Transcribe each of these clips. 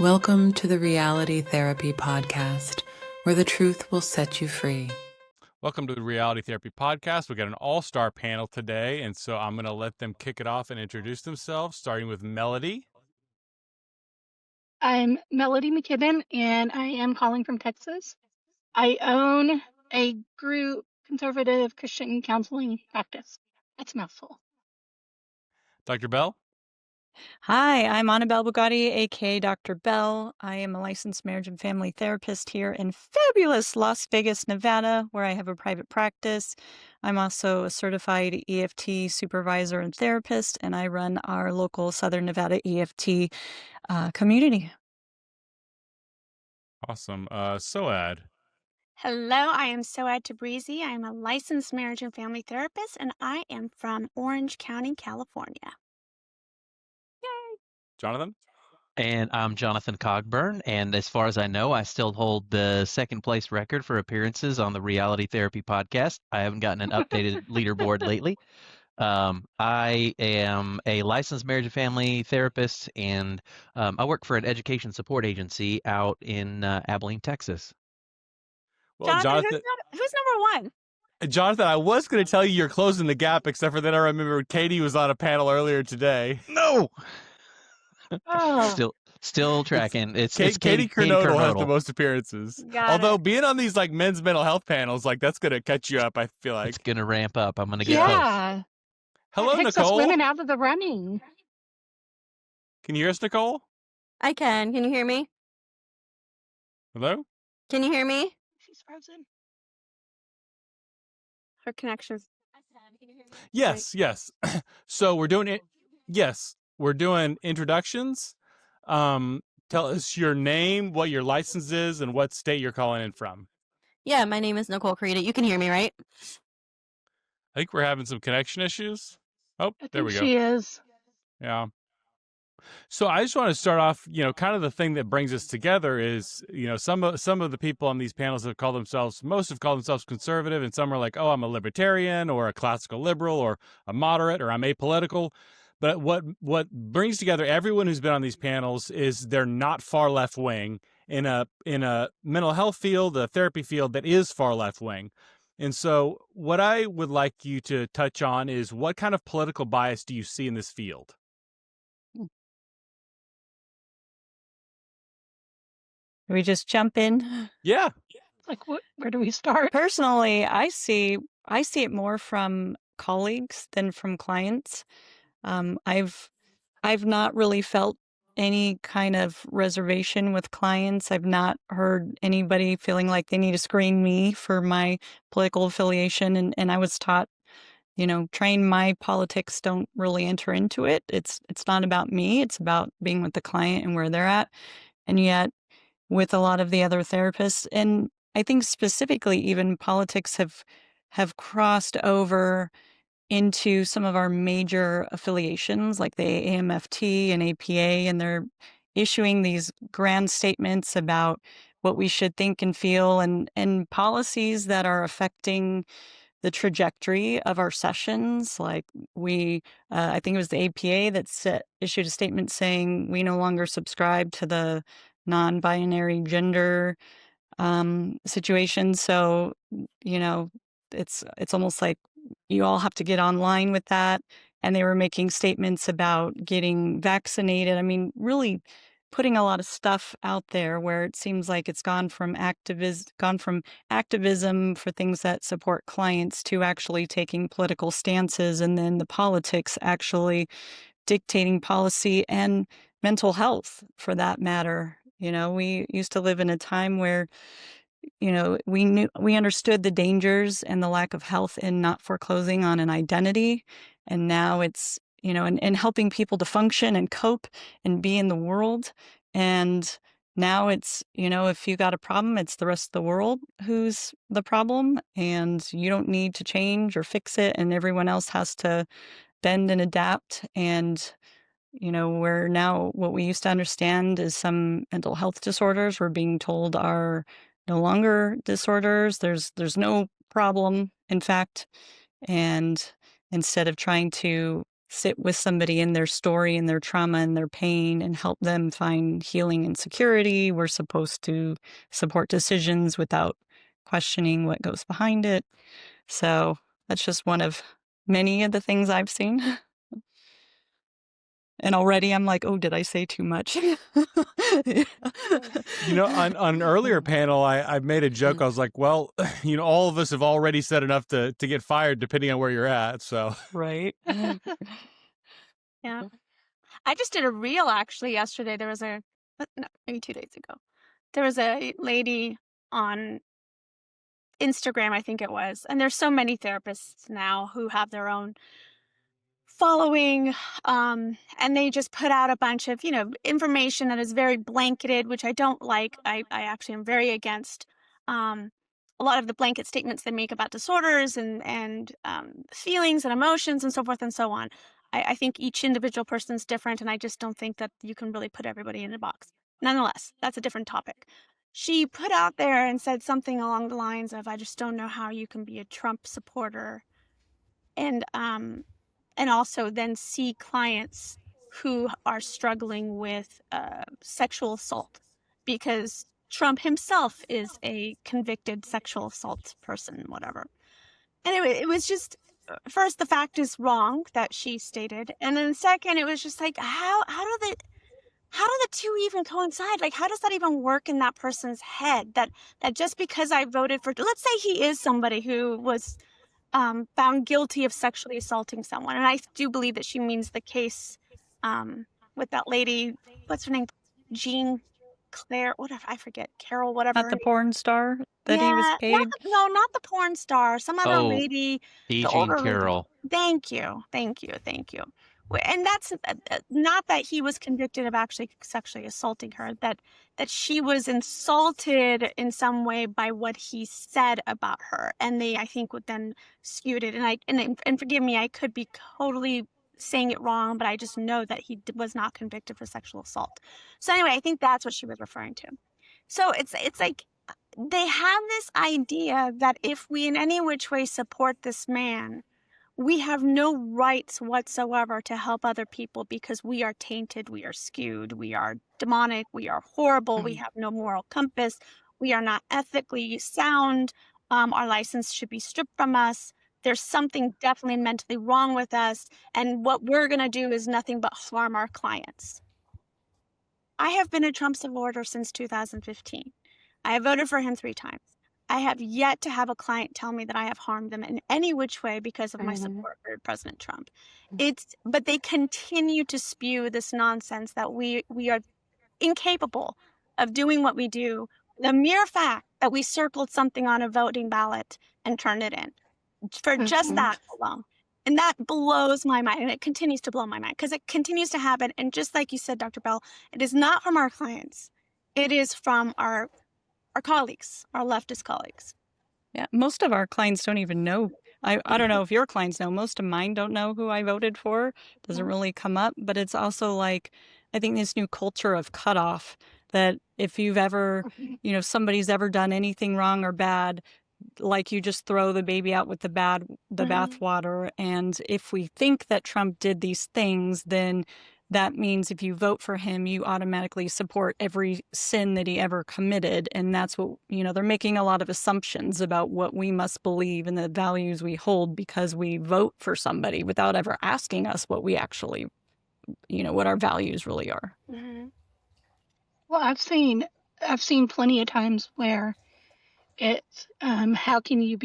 Welcome to the Reality Therapy Podcast, where the truth will set you free. Welcome to the Reality Therapy Podcast. We got an all-star panel today, and so I'm going to let them kick it off and introduce themselves, starting with Melody. I'm Melody McKibbin, and I am calling from Texas. I own a group conservative Christian counseling practice. That's a mouthful. Dr. Belle. Hi, I'm Belle Bugatti, aka Dr. Belle. I am a licensed marriage and family therapist here in fabulous Las Vegas, Nevada, where I have a private practice. I'm also a certified EFT supervisor and therapist, and I run our local Southern Nevada EFT community. Awesome. Soad. Hello, I am Soad Tabrizi. I am a licensed marriage and family therapist, and I am from Orange County, California. Yay! Jonathan? And I'm Jonathan Cogburn, and as far as I know, I still hold the second place record for appearances on the Reality Therapy Podcast. I haven't gotten an updated leaderboard lately. I am a licensed marriage and family therapist, and I work for an education support agency out in Abilene, Texas. Well, Jonathan, who's number one? Jonathan, I was going to tell you you're closing the gap, except for then I remembered Katie was on a panel earlier today. No! Oh. Still tracking. It's Katie Kernodle has the most appearances. Although being on these like men's mental health panels, like that's going to catch you up, I feel like. It's going to ramp up. I'm going to get close. Yeah. Hello, That takes Nicole. us women out of the running. Can you hear us, Nicole? I can. Can you hear me? Hello? Can you hear me? She's frozen. Her connection's. Yes. So we're doing it. Yes, we're doing introductions. Tell us your name, what your license is, and what state you're calling in from. Yeah, my name is Nicole Carita. You can hear me, right? I think we're having some connection issues. Oh, there we go. She is. Yeah. So I just want to start off, kind of the thing that brings us together is, some of the people on these panels have called themselves, most have called themselves conservative, and some are like, oh, I'm a libertarian or a classical liberal or a moderate or I'm apolitical. But what brings together everyone who's been on these panels is they're not far left wing in a mental health field, a therapy field that is far left wing. And so what I would like you to touch on is what kind of political bias do you see in this field? We just jump in. Yeah. Like, where do we start? Personally, I see it more from colleagues than from clients. I've not really felt any kind of reservation with clients. I've not heard anybody feeling like they need to screen me for my political affiliation. And I was taught, train my politics don't really enter into it. It's not about me. It's about being with the client and where they're at. And yet with a lot of the other therapists, and I think specifically even politics have crossed over into some of our major affiliations like the AMFT and APA, and they're issuing these grand statements about what we should think and feel and policies that are affecting the trajectory of our sessions. Like I think it was the APA that issued a statement saying we no longer subscribe to the non-binary gender situation. So, it's almost like you all have to get online with that. And they were making statements about getting vaccinated. I mean, really putting a lot of stuff out there where it seems like it's gone from activism for things that support clients to actually taking political stances, and then the politics actually dictating policy and mental health for that matter. We used to live in a time where we understood the dangers and the lack of health in not foreclosing on an identity. And now it's, and helping people to function and cope and be in the world. And now it's, if you got a problem, it's the rest of the world who's the problem, and you don't need to change or fix it. And everyone else has to bend and adapt. And where now what we used to understand is some mental health disorders we're being told are no longer disorders. There's no problem, in fact. And instead of trying to sit with somebody in their story and their trauma and their pain and help them find healing and security. We're supposed to support decisions without questioning what goes behind it. So that's just one of many of the things I've seen. And already I'm like, oh, did I say too much? On an earlier panel, I made a joke. I was like, well, all of us have already said enough to get fired, depending on where you're at. So Right. Yeah. I just did a reel actually yesterday. There was maybe 2 days ago. There was a lady on Instagram, I think it was, and there's so many therapists now who have their own following, and they just put out a bunch of information that is very blanketed, which I don't like. I actually am very against a lot of the blanket statements they make about disorders and feelings and emotions and so forth and so on. I think each individual person is different, and I just don't think that you can really put everybody in a box. Nonetheless, that's a different topic. She put out there and said something along the lines of, I just don't know how you can be a Trump supporter and also then see clients who are struggling with sexual assault, because Trump himself is a convicted sexual assault person, whatever. Anyway, it was just, first, the fact is wrong that she stated, and then second, it was just like, how do the two even coincide? Like, how does that even work in that person's head? That just because I voted for, let's say he is somebody who was found guilty of sexually assaulting someone, and I do believe that she means the case with that lady. What's her name? Jean Claire, whatever, I forget. Carol, whatever. Not the porn star that he was paid? Not the porn star. Some other lady. E. The Jean older lady. Carroll. Thank you. And that's not that he was convicted of actually sexually assaulting her, that she was insulted in some way by what he said about her. And they, I think, would then skewed it. And forgive me, I could be totally saying it wrong, but I just know that he was not convicted for sexual assault. So anyway, I think that's what she was referring to. So it's like they have this idea that if we in any which way support this man, we have no rights whatsoever to help other people because we are tainted, we are skewed, we are demonic, we are horrible, we have no moral compass, we are not ethically sound, our license should be stripped from us. There's something definitely mentally wrong with us, and what we're going to do is nothing but harm our clients. I have been a Trump supporter since 2015. I have voted for him 3 times. I have yet to have a client tell me that I have harmed them in any which way because of my support for President Trump. But they continue to spew this nonsense that we are incapable of doing what we do. The mere fact that we circled something on a voting ballot and turned it in for just that alone. And that blows my mind. And it continues to blow my mind because it continues to happen. And just like you said, Dr. Belle, it is not from our clients. It is from our colleagues, our leftist colleagues. Yeah, most of our clients don't even know. I don't know if your clients know. Most of mine don't know who I voted for. Doesn't really come up. But it's also like, I think this new culture of cutoff, that if you've ever, somebody's ever done anything wrong or bad, like you just throw the baby out with the bathwater. And if we think that Trump did these things, then that means if you vote for him, you automatically support every sin that he ever committed. And that's what, they're making a lot of assumptions about what we must believe and the values we hold because we vote for somebody without ever asking us what we actually, what our values really are. Mm-hmm. Well, I've seen plenty of times where it's how can you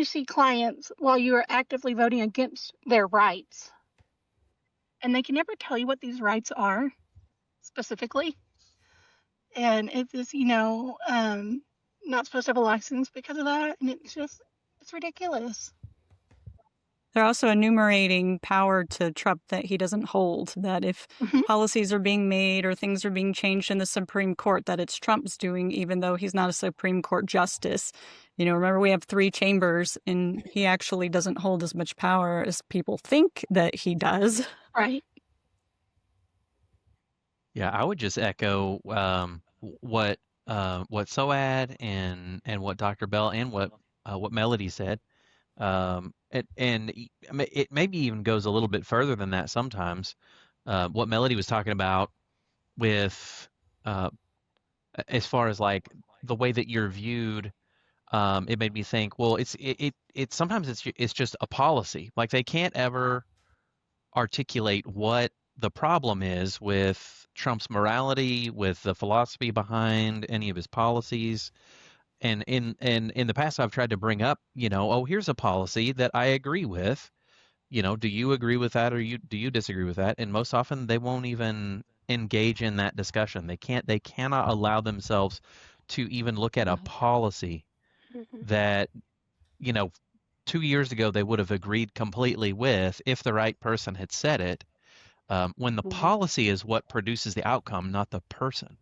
see clients while you are actively voting against their rights? And they can never tell you what these rights are specifically. And it's just, not supposed to have a license because of that. And it's ridiculous. They're also enumerating power to Trump that he doesn't hold, that if policies are being made or things are being changed in the Supreme Court, that it's Trump's doing, even though he's not a Supreme Court justice. Remember, we have 3 chambers, and he actually doesn't hold as much power as people think that he does. Right. Yeah, I would just echo what Soad and what Dr. Belle and what Melody said. It maybe even goes a little bit further than that sometimes. What Melody was talking about with uh, as far as like the way that you're viewed, it made me think, well, it's sometimes it's just a policy. Like they can't ever articulate what the problem is with Trump's morality, with the philosophy behind any of his policies. And in the past, I've tried to bring up, oh, here's a policy that I agree with. Do you agree with that, or do you disagree with that? And most often, they won't even engage in that discussion. They cannot allow themselves to even look at a policy that, you know, 2 years ago they would have agreed completely with if the right person had said it. When the policy is what produces the outcome, not the person.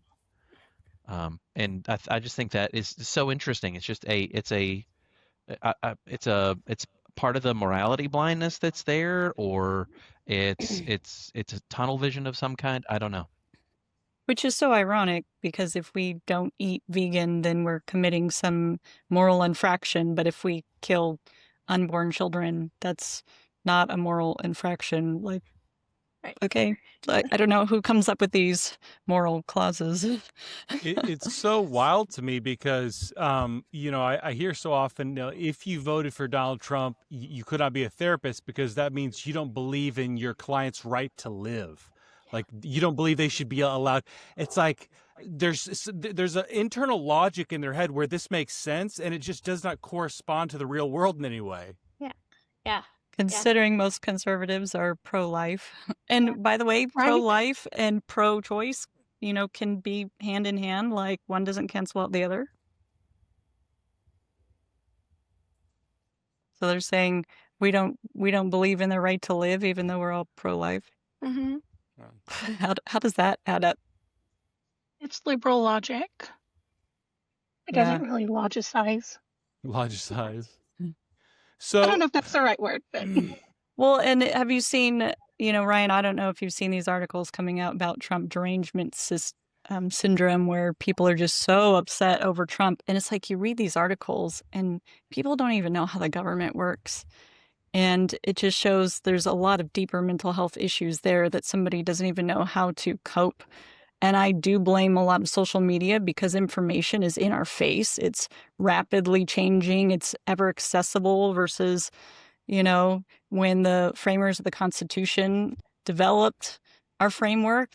And I just think that is so interesting. It's just it's part of the morality blindness that's there, or it's a tunnel vision of some kind. I don't know. Which is so ironic because if we don't eat vegan, then we're committing some moral infraction. But if we kill unborn children, that's not a moral infraction. Like, Right. okay, I don't know who comes up with these moral clauses. It's so wild to me because, I hear so often, if you voted for Donald Trump, you could not be a therapist because that means you don't believe in your client's right to live. Like you don't believe they should be allowed. It's like there's an internal logic in their head where this makes sense, and it just does not correspond to the real world in any way. Yeah. Considering most conservatives are pro-life. And by the way, Right. pro-life and pro-choice, can be hand in hand, like one doesn't cancel out the other. So they're saying we don't believe in the right to live, even though we're all pro-life. Mm-hmm. How does that add up? It's liberal logic. It Yeah. doesn't really logicize. Logicize. I So don't know if that's the right word, but Well, and have you seen, Ryan, I don't know if you've seen these articles coming out about Trump derangement syndrome, where people are just so upset over Trump. And it's like you read these articles and people don't even know how the government works. And it just shows there's a lot of deeper mental health issues there that somebody doesn't even know how to cope. And I do blame a lot of social media because information is in our face. It's rapidly changing. It's ever accessible versus, when the framers of the Constitution developed our framework,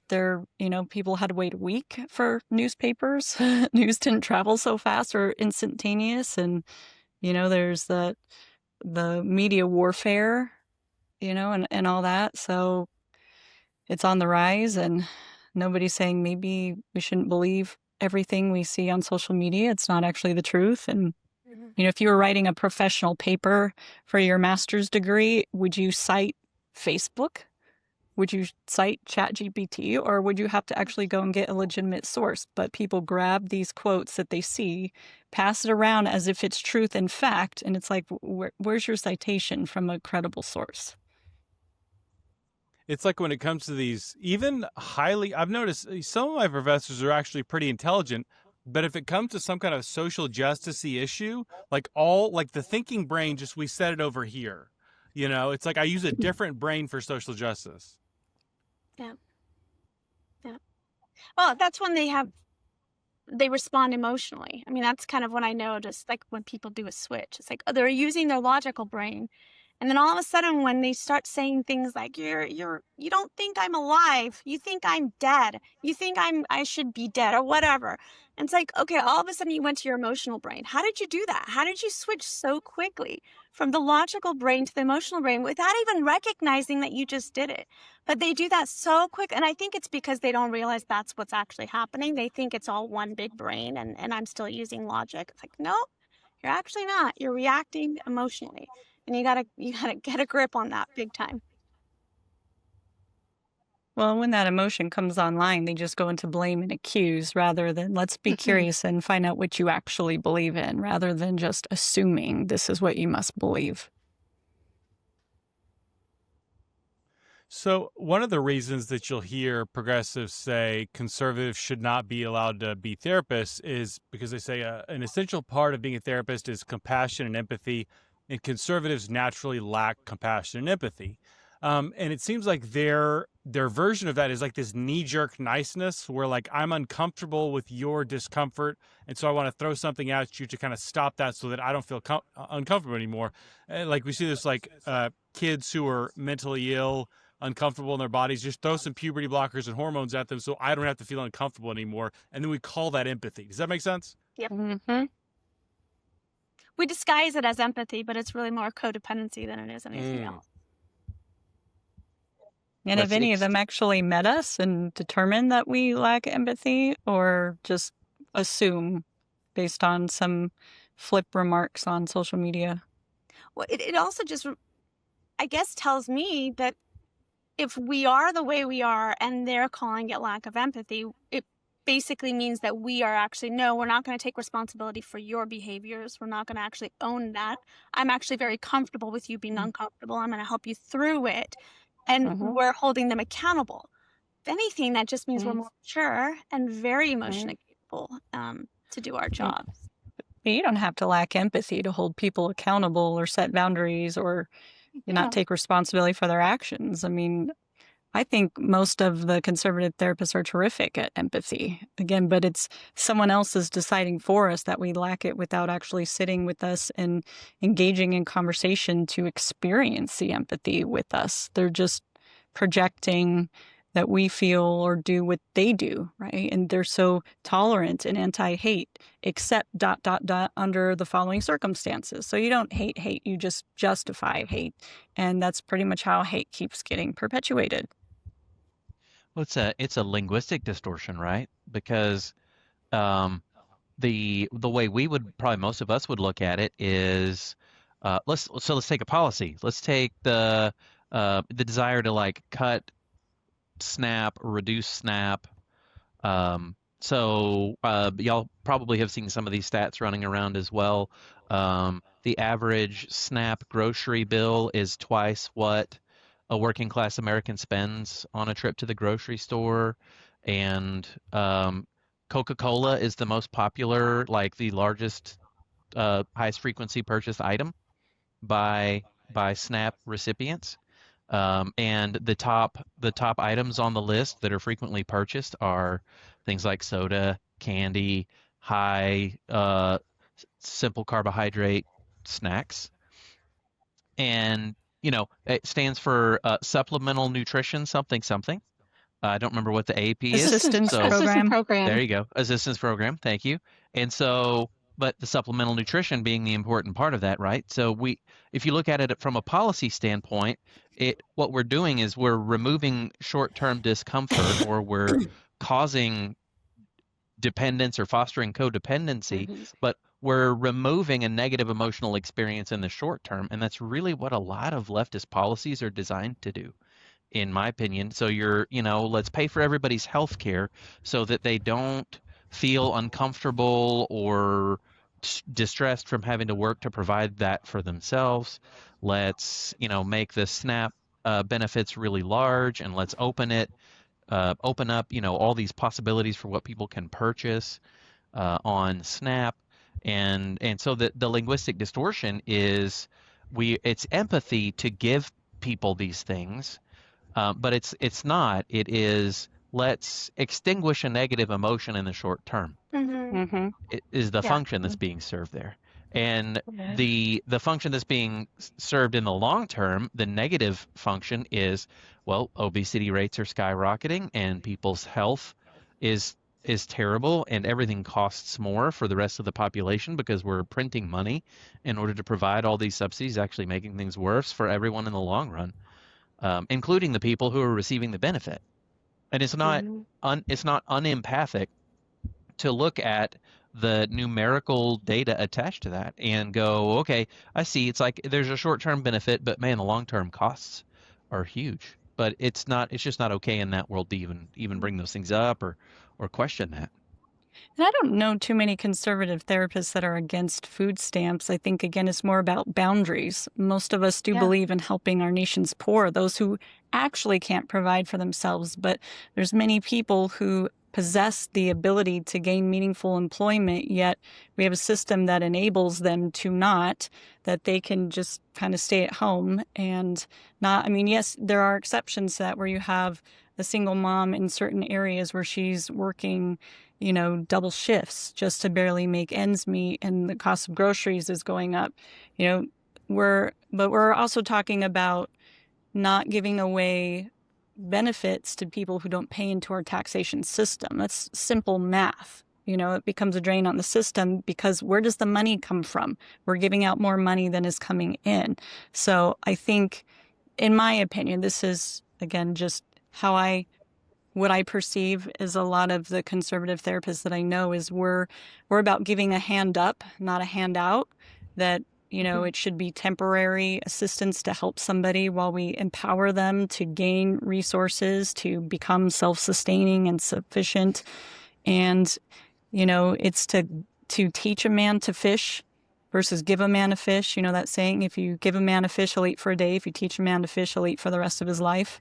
people had to wait a week for newspapers. News didn't travel so fast or instantaneous. And, there's the media warfare, and all that. So it's on the rise, and nobody's saying maybe we shouldn't believe everything we see on social media. It's not actually the truth. And, if you were writing a professional paper for your master's degree, would you cite Facebook? Would you cite ChatGPT, or would you have to actually go and get a legitimate source? But people grab these quotes that they see, pass it around as if it's truth and fact, and it's like, where's your citation from a credible source? it's like when it comes to these, even I've noticed some of my professors are actually pretty intelligent, but if it comes to some kind of social justice-y issue, like the thinking brain, just we set it over here. It's like I use a different brain for social justice. Yeah. Well, that's when they respond emotionally. I mean, that's kind of when I know, just like when people do a switch. It's like they're using their logical brain. And then all of a sudden, when they start saying things like, you don't think I'm alive, you think I'm dead, you think I should be dead or whatever. And it's like, okay, all of a sudden you went to your emotional brain. How did you do that? How did you switch so quickly from the logical brain to the emotional brain without even recognizing that you just did it? But they do that so quick. And I think it's because they don't realize that's what's actually happening. They think it's all one big brain and I'm still using logic. It's like, no, you're actually not. You're reacting emotionally. And you gotta get a grip on that big time. Well, when that emotion comes online, they just go into blame and accuse rather than let's be curious and find out what you actually believe in, rather than just assuming this is what you must believe. So one of the reasons that you'll hear progressives say conservatives should not be allowed to be therapists is because they say an essential part of being a therapist is compassion and empathy, and conservatives naturally lack compassion and empathy. And it seems like their version of that is like this knee-jerk niceness where like I'm uncomfortable with your discomfort, and so I want to throw something at you to kind of stop that so that I don't feel uncomfortable anymore. And like we see this like kids who are mentally ill, uncomfortable in their bodies, just throw some puberty blockers and hormones at them so I don't have to feel uncomfortable anymore. And then we call that empathy. Does that make sense? Yep. Mm-hmm. We disguise it as empathy, but it's really more codependency than it is anything else. And have any of them actually met us and determined that we lack empathy, or just assume based on some flip remarks on social media? Well, it also just, I guess, tells me that if we are the way we are and they're calling it lack of empathy, it basically means that we are actually, no, we're not going to take responsibility for your behaviors. We're not going to actually own that. I'm actually very comfortable with you being uncomfortable. I'm going to help you through it. And we're holding them accountable. If anything, that just means we're more mature and very emotionally capable to do our jobs. You don't have to lack empathy to hold people accountable or set boundaries or not take responsibility for their actions. I mean, I think most of the conservative therapists are terrific at empathy. Again, but it's someone else is deciding for us that we lack it without actually sitting with us and engaging in conversation to experience the empathy with us. They're just projecting that we feel or do what they do, right? And they're so tolerant and anti-hate, except ... under the following circumstances. So you don't hate, you just justify hate. And that's pretty much how hate keeps getting perpetuated. Well, it's a linguistic distortion, right? Because the way we would probably most of us would look at it is let's take a policy. Let's take the desire to like cut SNAP or reduce SNAP. So y'all probably have seen some of these stats running around as well. The average SNAP grocery bill is twice what a working class American spends on a trip to the grocery store. And Coca-Cola is the most popular, like the largest, highest frequency purchased item by SNAP recipients. And the top items on the list that are frequently purchased are things like soda, candy, high simple carbohydrate snacks. And it stands for supplemental nutrition something. I don't remember what the AP is. Assistance program. There you go. Assistance program. Thank you. And so, but the supplemental nutrition being the important part of that, right? So if you look at it from a policy standpoint, what we're doing is we're removing short-term discomfort or we're causing dependence or fostering codependency, but we're removing a negative emotional experience in the short term. And that's really what a lot of leftist policies are designed to do, in my opinion. So let's pay for everybody's health care so that they don't feel uncomfortable or distressed from having to work to provide that for themselves. Let's, make the SNAP benefits really large, and let's open up, all these possibilities for what people can purchase on SNAP. And so the linguistic distortion is it's empathy to give people these things, but it's not. It is, let's extinguish a negative emotion in the short term. It is the function that's being served there. And the function that's being served in the long term, the negative function is, well, obesity rates are skyrocketing and people's health is terrible, and everything costs more for the rest of the population because we're printing money in order to provide all these subsidies, actually making things worse for everyone in the long run, including the people who are receiving the benefit. And it's not unempathic to look at the numerical data attached to that and go, okay, I see it's like there's a short-term benefit, but man, the long-term costs are huge. But it's just not okay in that world to even bring those things up or question that. And I don't know too many conservative therapists that are against food stamps. I think, again, it's more about boundaries. Most of us do believe in helping our nation's poor, those who actually can't provide for themselves. But there's many people who possess the ability to gain meaningful employment, yet we have a system that enables them to not, that they can just kind of stay at home and not, I mean, yes, there are exceptions to that where you have a single mom in certain areas where she's working, you know, double shifts just to barely make ends meet, and the cost of groceries is going up. You know, but we're also talking about not giving away benefits to people who don't pay into our taxation system. That's simple math. You know, it becomes a drain on the system because where does the money come from? We're giving out more money than is coming in. So I think, in my opinion, this is, again, just what I perceive is a lot of the conservative therapists that I know is we're about giving a hand up, not a handout, that, you know, it should be temporary assistance to help somebody while we empower them to gain resources, to become self-sustaining and sufficient. And, you know, it's to teach a man to fish versus give a man a fish. You know that saying, if you give a man a fish, he'll eat for a day. If you teach a man to fish, he'll eat for the rest of his life.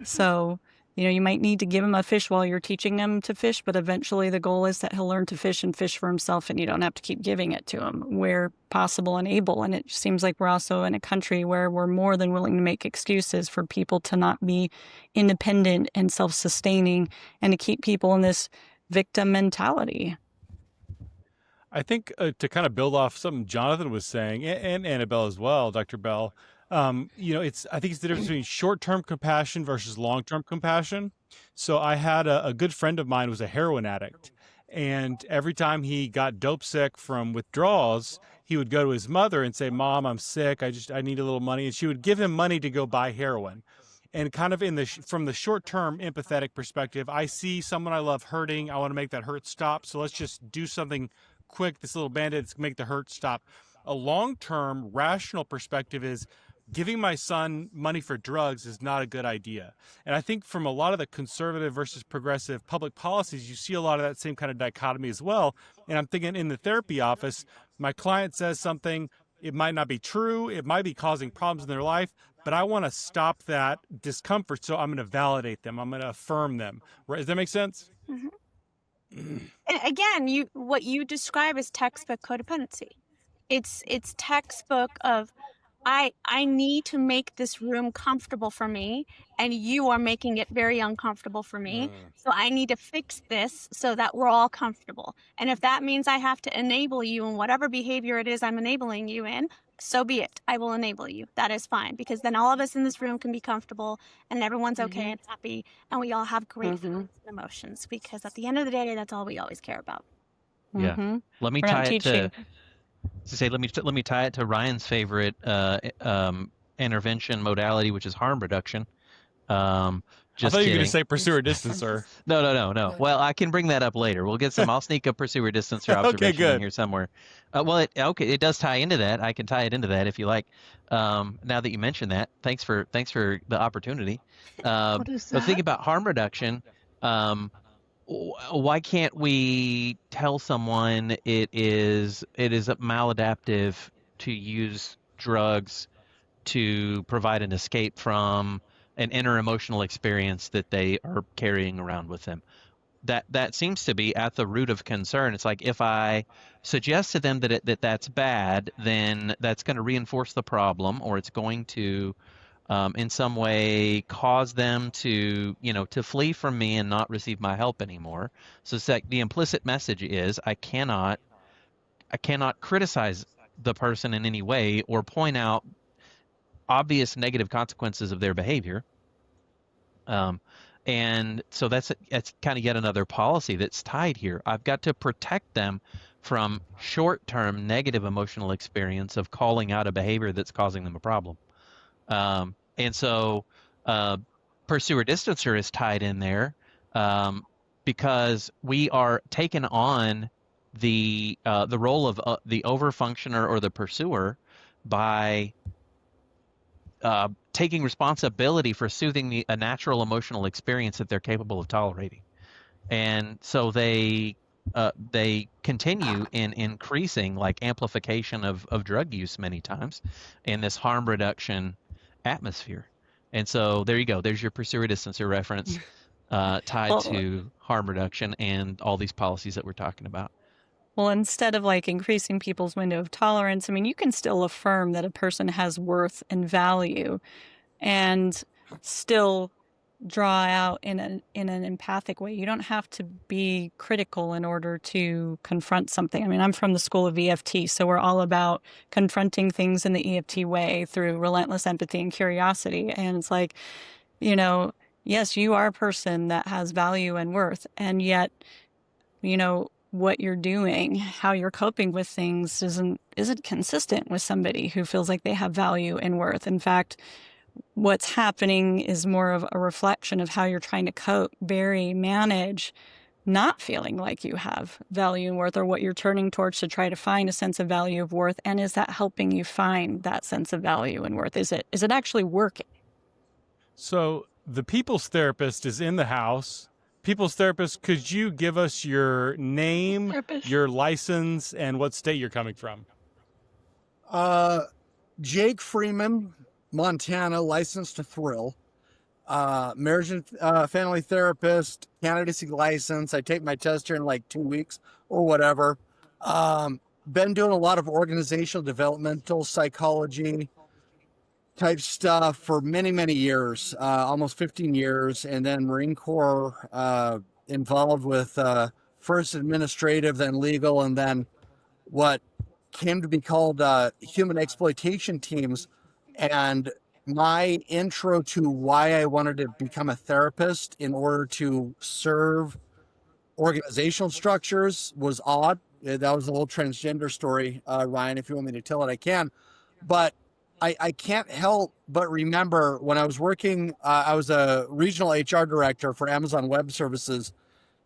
So, you know, you might need to give him a fish while you're teaching him to fish, but eventually the goal is that he'll learn to fish and fish for himself, and you don't have to keep giving it to him where possible and able. And it seems like we're also in a country where we're more than willing to make excuses for people to not be independent and self-sustaining and to keep people in this victim mentality. I think to kind of build off something Jonathan was saying, and Annabelle as well, Dr. Belle, you know, I think it's the difference between short-term compassion versus long-term compassion. So I had a good friend of mine who was a heroin addict, and every time he got dope sick from withdrawals, he would go to his mother and say, "Mom, I'm sick. I need a little money," and she would give him money to go buy heroin. And kind of from the short-term empathetic perspective, I see someone I love hurting. I want to make that hurt stop. So let's just do something quick. This little band-aid to make the hurt stop. A long-term rational perspective is giving my son money for drugs is not a good idea. And I think from a lot of the conservative versus progressive public policies, you see a lot of that same kind of dichotomy as well. And I'm thinking in the therapy office, my client says something, it might not be true, it might be causing problems in their life, but I want to stop that discomfort, so I'm going to validate them, I'm going to affirm them. Right? Does that make sense? Mm-hmm. And again, what you describe as textbook codependency. It's textbook of I need to make this room comfortable for me, and you are making it very uncomfortable for me. So I need to fix this so that we're all comfortable. And if that means I have to enable you in whatever behavior it is I'm enabling you in, so be it. I will enable you. That is fine, because then all of us in this room can be comfortable and everyone's okay and happy, and we all have great feelings and emotions, because at the end of the day, that's all we always care about. Yeah. Let me tie it let me tie it to Ryan's favorite intervention modality, which is harm reduction. Just I thought you were going to say pursuer distancer. No. Well, I can bring that up later. I'll sneak a pursuer distancer observation in here somewhere. It does tie into that. I can tie it into that if you like. Now that you mentioned that, thanks for the opportunity. What is that? But think about harm reduction. Why can't we tell someone it is maladaptive to use drugs to provide an escape from an inner emotional experience that they are carrying around with them? That seems to be at the root of concern. It's like, if I suggest to them that's bad, then that's going to reinforce the problem, or it's going to in some way cause them to flee from me and not receive my help anymore. So it's like the implicit message is I cannot criticize the person in any way or point out obvious negative consequences of their behavior. And so that's kind of yet another policy that's tied here. I've got to protect them from short-term negative emotional experience of calling out a behavior that's causing them a problem. And so pursuer distancer is tied in there because we are taking on the role of the overfunctioner or the pursuer by taking responsibility for soothing a natural emotional experience that they're capable of tolerating. And so they continue in increasing, like, amplification of drug use many times in this harm reduction atmosphere. And so there you go. There's your pursuer distancer reference. tied Well, to harm reduction and all these policies that we're talking about. well, instead of like increasing people's window of tolerance, I mean, you can still affirm that a person has worth and value and still draw out in an empathic way. You don't have to be critical in order to confront something. I mean, I'm from the school of EFT, so we're all about confronting things in the EFT way through relentless empathy and curiosity. And it's like, you know, yes, you are a person that has value and worth, and yet, you know, what you're doing, how you're coping with things isn't consistent with somebody who feels like they have value and worth. In fact, what's happening is more of a reflection of how you're trying to cope, bury, manage, not feeling like you have value and worth, or what you're turning towards to try to find a sense of value of worth. And is that helping you find that sense of value and worth? Is it actually working? So the people's therapist is in the house. People's therapist, could you give us your name, Therapist. your license, and what state you're coming from? Jake Freeman, Montana, licensed to thrill. Marriage and family therapist, candidacy license. I take my test here in like 2 weeks or whatever. Been doing a lot of organizational developmental psychology type stuff for many, many years, almost 15 years. And then Marine Corps, involved with first administrative, then legal, and then what came to be called human exploitation teams. And my intro to why I wanted to become a therapist in order to serve organizational structures was odd. That was the whole transgender story, Ryan. If you want me to tell it, I can. But I can't help but remember when I was working, I was a regional HR director for Amazon Web Services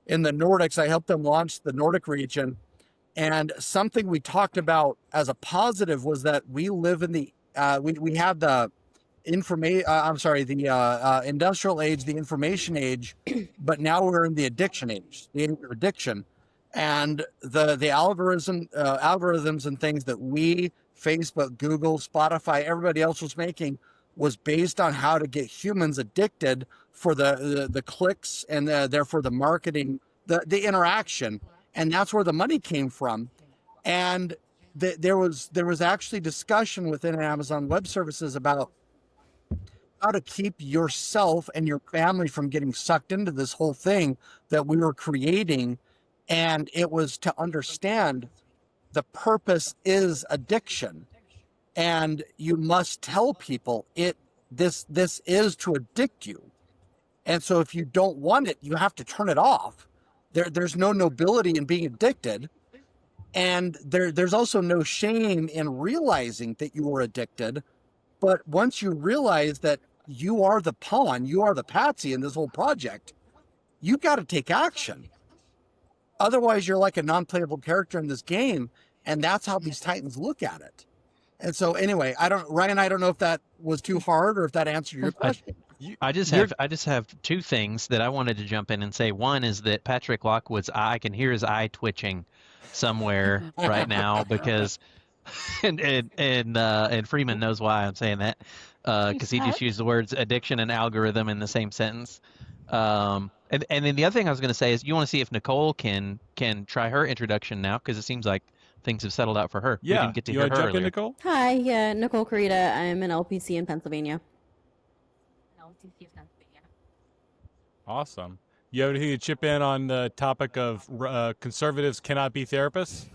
in the Nordics. I helped them launch the Nordic region. And something we talked about as a positive was that we live in the, we have the the industrial age, the information age, but now we're in the addiction age, the age of addiction. And the algorithms and things that we, Facebook, Google, Spotify, everybody else was making was based on how to get humans addicted for the clicks and therefore the marketing, the interaction. And that's where the money came from. And there was actually discussion within Amazon Web Services about how to keep yourself and your family from getting sucked into this whole thing that we were creating. And it was to understand the purpose is addiction. And you must tell people this is to addict you. And so if you don't want it, you have to turn it off. There's no nobility in being addicted. And there's also no shame in realizing that you were addicted. But once you realize that you are the pawn, you are the patsy in this whole project, you got to take action. Otherwise, you're like a non-playable character in this game. And that's how these Titans look at it. And so anyway, Ryan, I don't know if that was too hard or if that answered your question. I just have two things that I wanted to jump in and say. One is that Patrick Lockwood's eye, I can hear his eye twitching somewhere right now because, and Freeman knows why I'm saying that, because he just used the words addiction and algorithm in the same sentence. And then the other thing I was going to say is you want to see if Nicole can try her introduction now, because it seems like things have settled out for her. Yeah, we didn't get to you hear want to her jump in, earlier. Nicole? Hi, yeah, Nicole Carita. I'm an LPC in Pennsylvania. Awesome. You have anything to chip in on the topic of conservatives cannot be therapists?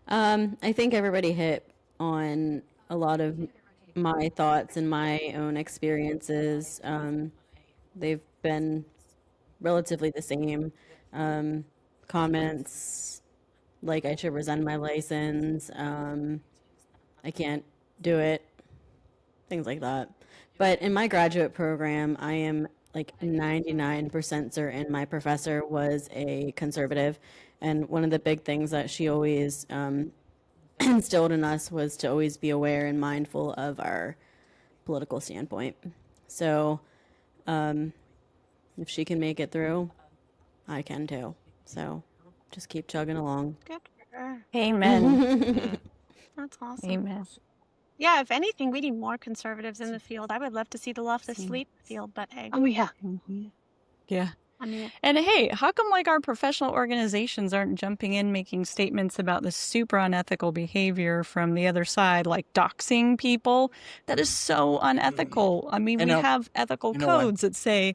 I think everybody hit on a lot of my thoughts and my own experiences. They've been relatively the same. Comments like I should rescind my license, I can't do it, things like that. But in my graduate program, I am like 99% certain my professor was a conservative. And one of the big things that she always instilled in us was to always be aware and mindful of our political standpoint. So if she can make it through, I can too. So just keep chugging along. Good for her. Amen. That's awesome. Amen. Yeah, if anything, we need more conservatives in the field. I would love to see the left asleep field, but hey, Oh yeah. Yeah. I mean, And hey, how come like our professional organizations aren't jumping in making statements about the super unethical behavior from the other side, like doxing people? That is so unethical. I mean, I we know. have ethical You know what? codes that say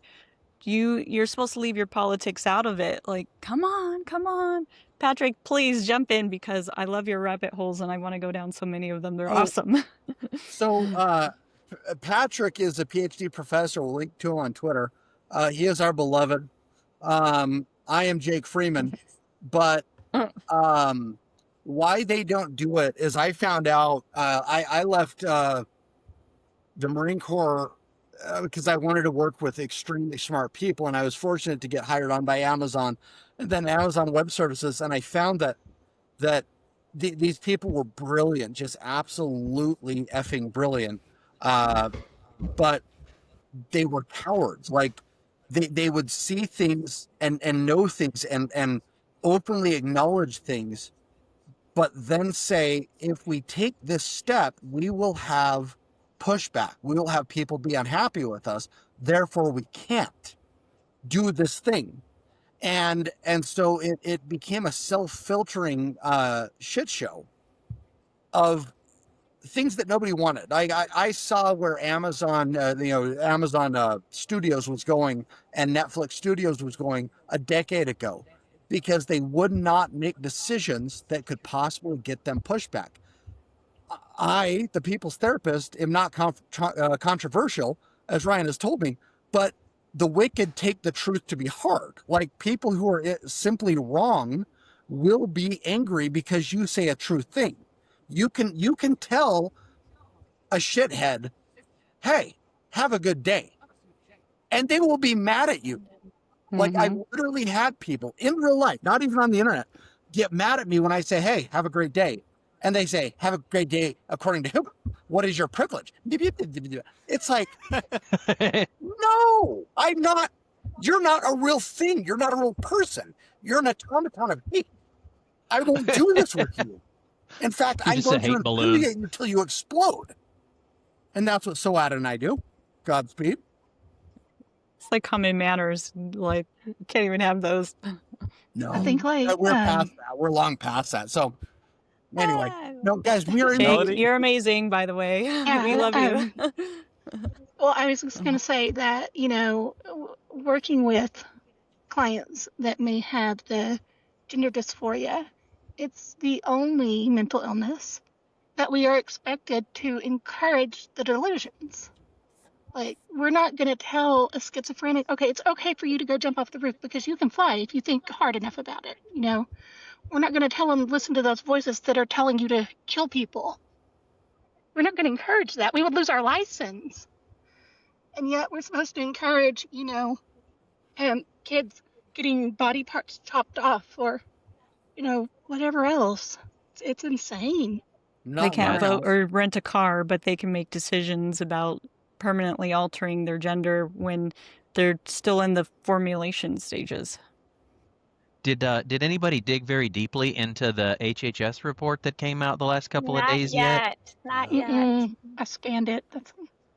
you're supposed to leave your politics out of it. Like, come on. Patrick, please jump in because I love your rabbit holes and I want to go down so many of them. They're Oh, awesome. so Patrick is a PhD professor. We'll link to him on Twitter. He is our beloved. I am Jake Freeman, but why they don't do it is I found out. I left the Marine Corps because I wanted to work with extremely smart people, and I was fortunate to get hired on by Amazon, and then Amazon Web Services, and I found that these people were brilliant, just absolutely effing brilliant, but they were cowards. Like they would see things and know things and openly acknowledge things, but then say, if we take this step, we will have pushback. We will have people be unhappy with us. Therefore, we can't do this thing. And so it became a self-filtering shit show of things that nobody wanted. I saw where Amazon, Amazon Studios was going and Netflix Studios was going a decade ago because they would not make decisions that could possibly get them pushback. I, the people's therapist, am not controversial, as Ryan has told me, but the wicked take the truth to be hard. Like people who are simply wrong will be angry because you say a true thing. You can tell a shithead, hey, have a good day. And they will be mad at you. Like I literally had people in real life, not even on the internet, get mad at me when I say, hey, have a great day. And they say, have a great day according to who? What is your privilege? It's like, no, I'm not. You're not a real thing. You're not a real person. You're an automaton of hate. I won't do this with you. In fact, You're I'm just a going to hate balloon. infuriate you until you explode. And that's what Soad and I do. Godspeed. It's like common manners. Like, can't even have those. No, I think like we're past that. We're long past that. So anyway, no, guys, we are in Jake, Melody? you're amazing, by the way. We love you. well, I was just going to say that, working with clients that may have the gender dysphoria, it's the only mental illness that we are expected to encourage the delusions. Like, we're not going to tell a schizophrenic, okay, it's okay for you to go jump off the roof because you can fly if you think hard enough about it, We're not going to tell them, listen to those voices that are telling you to kill people. We're not going to encourage that. We would lose our license. And yet we're supposed to encourage, kids getting body parts chopped off or, whatever else. It's insane. They can't vote else. or rent a car, but they can make decisions about permanently altering their gender when they're still in the formulation stages. Did anybody dig very deeply into the HHS report that came out the last couple of days yet? Not yet. I scanned it.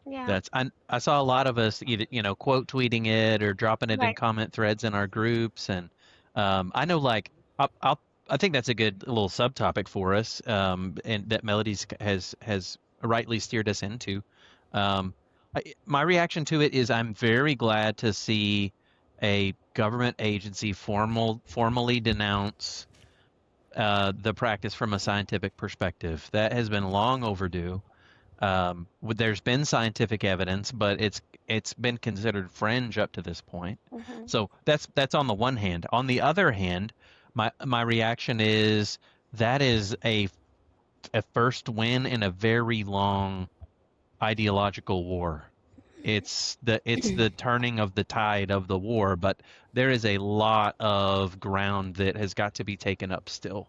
Yeah. I saw a lot of us either quote tweeting it or dropping it in Right. comment threads in our groups, and I know I think that's a good little subtopic for us, and that Melody's has rightly steered us into. My reaction to it is I'm very glad to see a government agency formally denounce the practice from a scientific perspective. That has been long overdue. There's been scientific evidence, but it's been considered fringe up to this point. So that's on the one hand. On the other hand, my reaction is that is a first win in a very long ideological war. It's the turning of the tide of the war, but there is a lot of ground that has got to be taken up still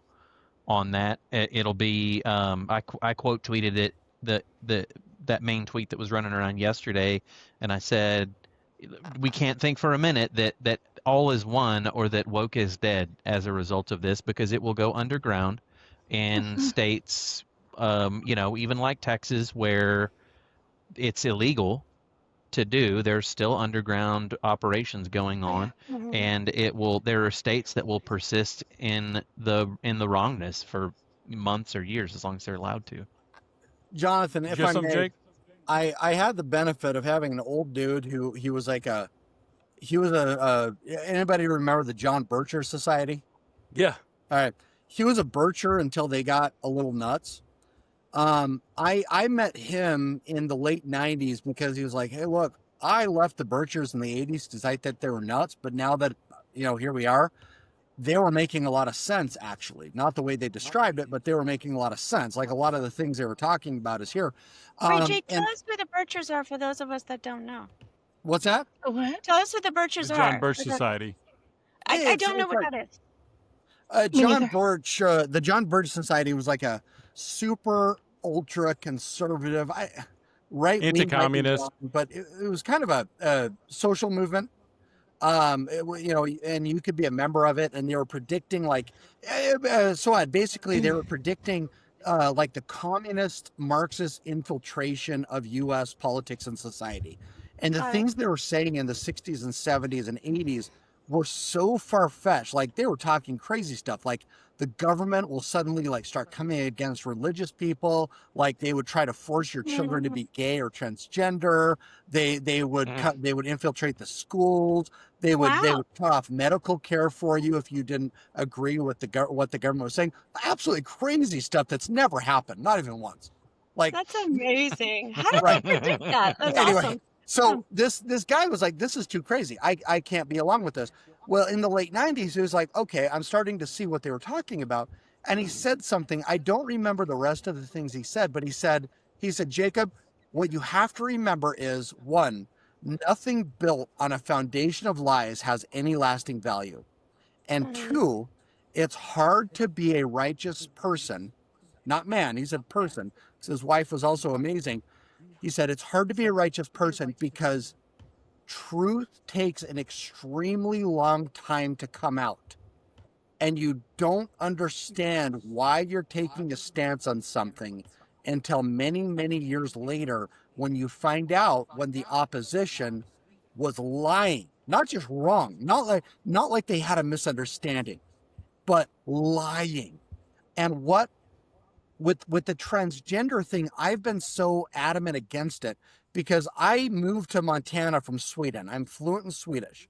on that. It'll be I quote tweeted it, that main tweet that was running around yesterday, and I said we can't think for a minute that all is won or that woke is dead as a result of this, because it will go underground in states even like Texas, where it's illegal to do, there's still underground operations going on, and there are states that will persist in the wrongness for months or years as long as they're allowed to. Jonathan, You if got I something, may, Jake? I had the benefit of having an old dude who he was anybody remember the John Bircher Society? Yeah. All right. He was a Bircher until they got a little nuts. I met him in the late 90s because he was like, hey, look, I left the Birchers in the 80s because I thought they were nuts. But now that, here we are, they were making a lot of sense, actually. Not the way they described it, but they were making a lot of sense. Like a lot of the things they were talking about is here. Wait, Jake, tell us who the Birchers are for those of us that don't know. What's that? What? Tell us who the Birchers The John are. Birch Society. I don't know what that is. John Birch, the John Birch Society was like a super ultra conservative, right, anti-communist, but it was kind of a social movement. And you could be a member of it, and they were predicting basically they were predicting like the communist Marxist infiltration of U.S. politics and society, and the things they were saying in the 60s and 70s and 80s were so far-fetched. Like they were talking crazy stuff, like the government will suddenly start coming against religious people, like they would try to force your children to be gay or transgender. They would infiltrate the schools. They would cut off medical care for you if you didn't agree with what the government was saying. Absolutely crazy stuff that's never happened, not even once. That's amazing. How did they predict that? That's awesome. So this guy was like, this is too crazy. I can't be along with this. Well, in the late 90s, he was like, okay, I'm starting to see what they were talking about. And he said something. I don't remember the rest of the things he said, but he said, Jacob, what you have to remember is, one, nothing built on a foundation of lies has any lasting value. And two, it's hard to be a righteous person, not man, he said person, because his wife was also amazing. He said, it's hard to be a righteous person because truth takes an extremely long time to come out. And you don't understand why you're taking a stance on something until many, many years later when you find out when the opposition was lying, not just wrong, not like they had a misunderstanding, but lying. And with the transgender thing, I've been so adamant against it because I moved to Montana from Sweden. I'm fluent in Swedish,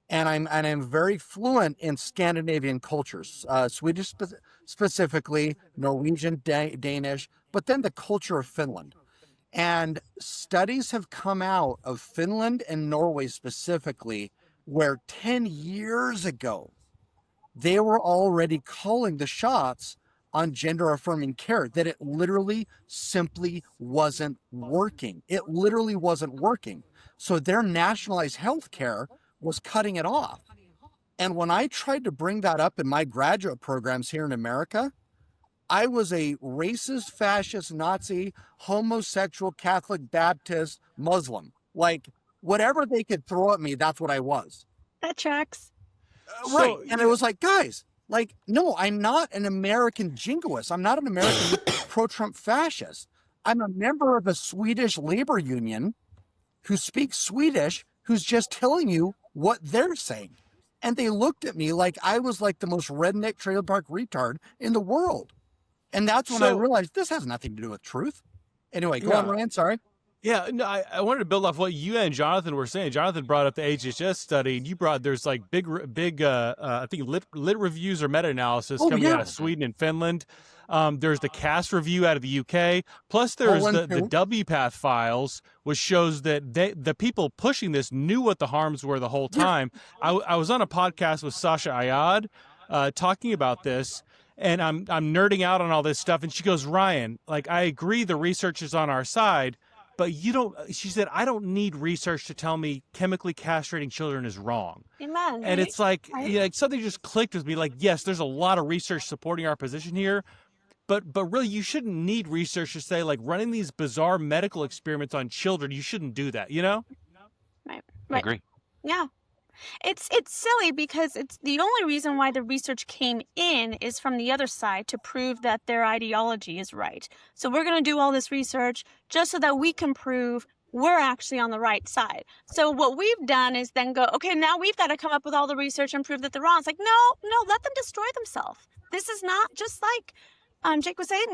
and I'm very fluent in Scandinavian cultures, Swedish specifically, Norwegian, Danish, but then the culture of Finland. And studies have come out of Finland and Norway specifically, where 10 years ago they were already calling the shots on gender affirming care, that it literally simply wasn't working. It literally wasn't working. So their nationalized health care was cutting it off. And when I tried to bring that up in my graduate programs here in America, I was a racist, fascist, Nazi, homosexual, Catholic, Baptist, Muslim. Like whatever they could throw at me, that's what I was. That tracks. Right. And it was like, guys, no, I'm not an American jingoist. I'm not an American pro-Trump fascist. I'm a member of a Swedish labor union who speaks Swedish, who's just telling you what they're saying. And they looked at me like I was like the most redneck trailer park retard in the world. And that's when I realized this has nothing to do with truth. Anyway, go on, Ryan. Sorry. Yeah, no, I wanted to build off what you and Jonathan were saying. Jonathan brought up the HHS study, and you brought there's big I think lit reviews or meta-analysis coming out of Sweden and Finland. There's the CAST review out of the UK. Plus, there's the WPATH files, which shows that the people pushing this knew what the harms were the whole time. I was on a podcast with Sasha Ayad talking about this. And I'm nerding out on all this stuff, and she goes, Ryan, I agree the research is on our side, but she said, I don't need research to tell me chemically castrating children is wrong. Amen. And it's something just clicked with me, yes, there's a lot of research supporting our position here, but really you shouldn't need research to say, running these bizarre medical experiments on children, you shouldn't do that, Right. I agree. Yeah. It's silly because it's the only reason why the research came in is from the other side to prove that their ideology is right. So we're going to do all this research just so that we can prove we're actually on the right side. So what we've done is then go, okay, now we've got to come up with all the research and prove that they're wrong. It's like, no, let them destroy themselves. This is not just like Jake was saying,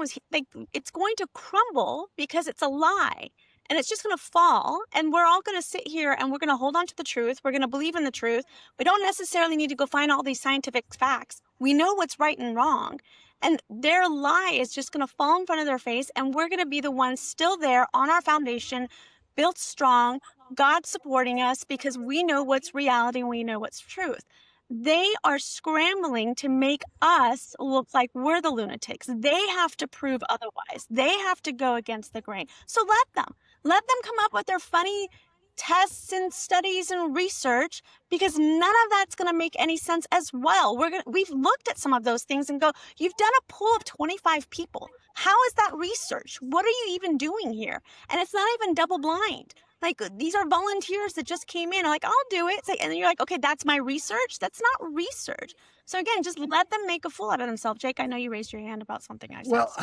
it's going to crumble because it's a lie. And it's just going to fall, and we're all going to sit here and we're going to hold on to the truth. We're going to believe in the truth. We don't necessarily need to go find all these scientific facts. We know what's right and wrong. And their lie is just going to fall in front of their face, and we're going to be the ones still there on our foundation, built strong, God supporting us, because we know what's reality and we know what's truth. They are scrambling to make us look like we're the lunatics. They have to prove otherwise. They have to go against the grain. So let them come up with their funny tests and studies and research, because none of that's going to make any sense as well. We've looked at some of those things and go, you've done a poll of 25 people. How is that research? What are you even doing here? And it's not even double blind. Like, these are volunteers that just came in. Like, I'll do it. And then you're like, okay, that's my research. That's not research. So again, just let them make a fool out of themselves. Jake, I know you raised your hand about something I said. Well,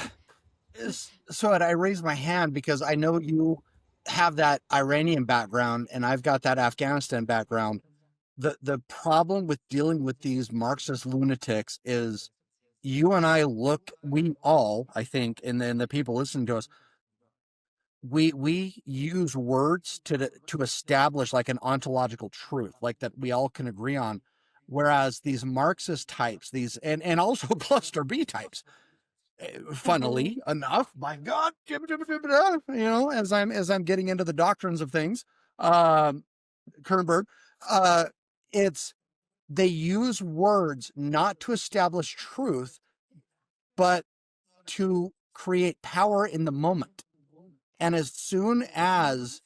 so I raised my hand because I know you have that Iranian background and I've got that Afghanistan background. The problem with dealing with these Marxist lunatics is you and I we all, I think, and then the people listening to us, we use words to establish like an ontological truth, like that we all can agree on. Whereas these Marxist types, and also cluster B types, funnily enough, my God, as I'm getting into the doctrines of things, Kernberg, they use words not to establish truth, but to create power in the moment. And as soon as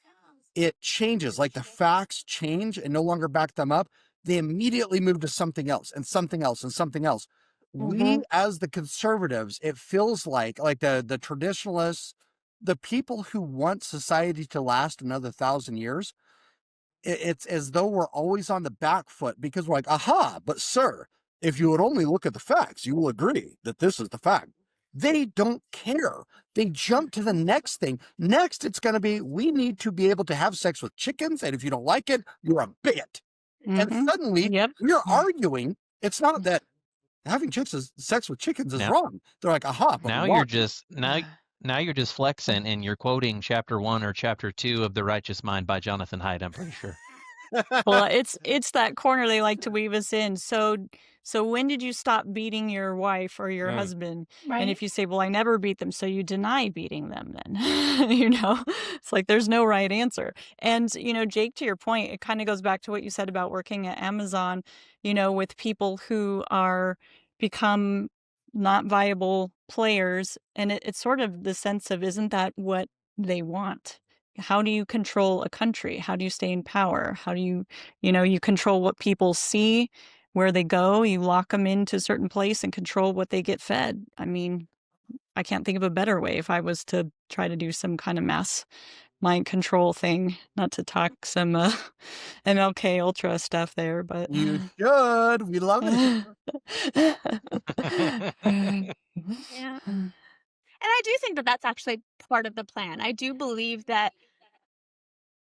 it changes, like the facts change and no longer back them up, they immediately move to something else and something else and something else. We, as the conservatives, it feels like the traditionalists, the people who want society to last another 1,000 years, it's as though we're always on the back foot because we're like, aha, but sir, if you would only look at the facts, you will agree that this is the fact. They don't care. They jump to the next thing. Next, it's going to be, we need to be able to have sex with chickens, and if you don't like it, you're a bigot. And suddenly, we're arguing. It's not that having sex with chickens is wrong. They're like, aha, but now you're just flexing, and you're quoting chapter 1 or chapter 2 of The Righteous Mind by Jonathan Haidt, I'm pretty sure. Well, it's that corner they like to weave us in. So when did you stop beating your wife or your husband? Right. And if you say, well, I never beat them, so you deny beating them then, it's like there's no right answer. And, Jake, to your point, it kind of goes back to what you said about working at Amazon, with people who are become not viable players. And it's sort of the sense of, isn't that what they want? How do you control a country? How do you stay in power? How do you control what people see, where they go? You lock them into a certain place and control what they get fed. I mean, I can't think of a better way if I was to try to do some kind of mass mind control thing, not to talk some MLK Ultra stuff there, but you should. We love it. Yeah. And I do think that that's actually part of the plan. I do believe that,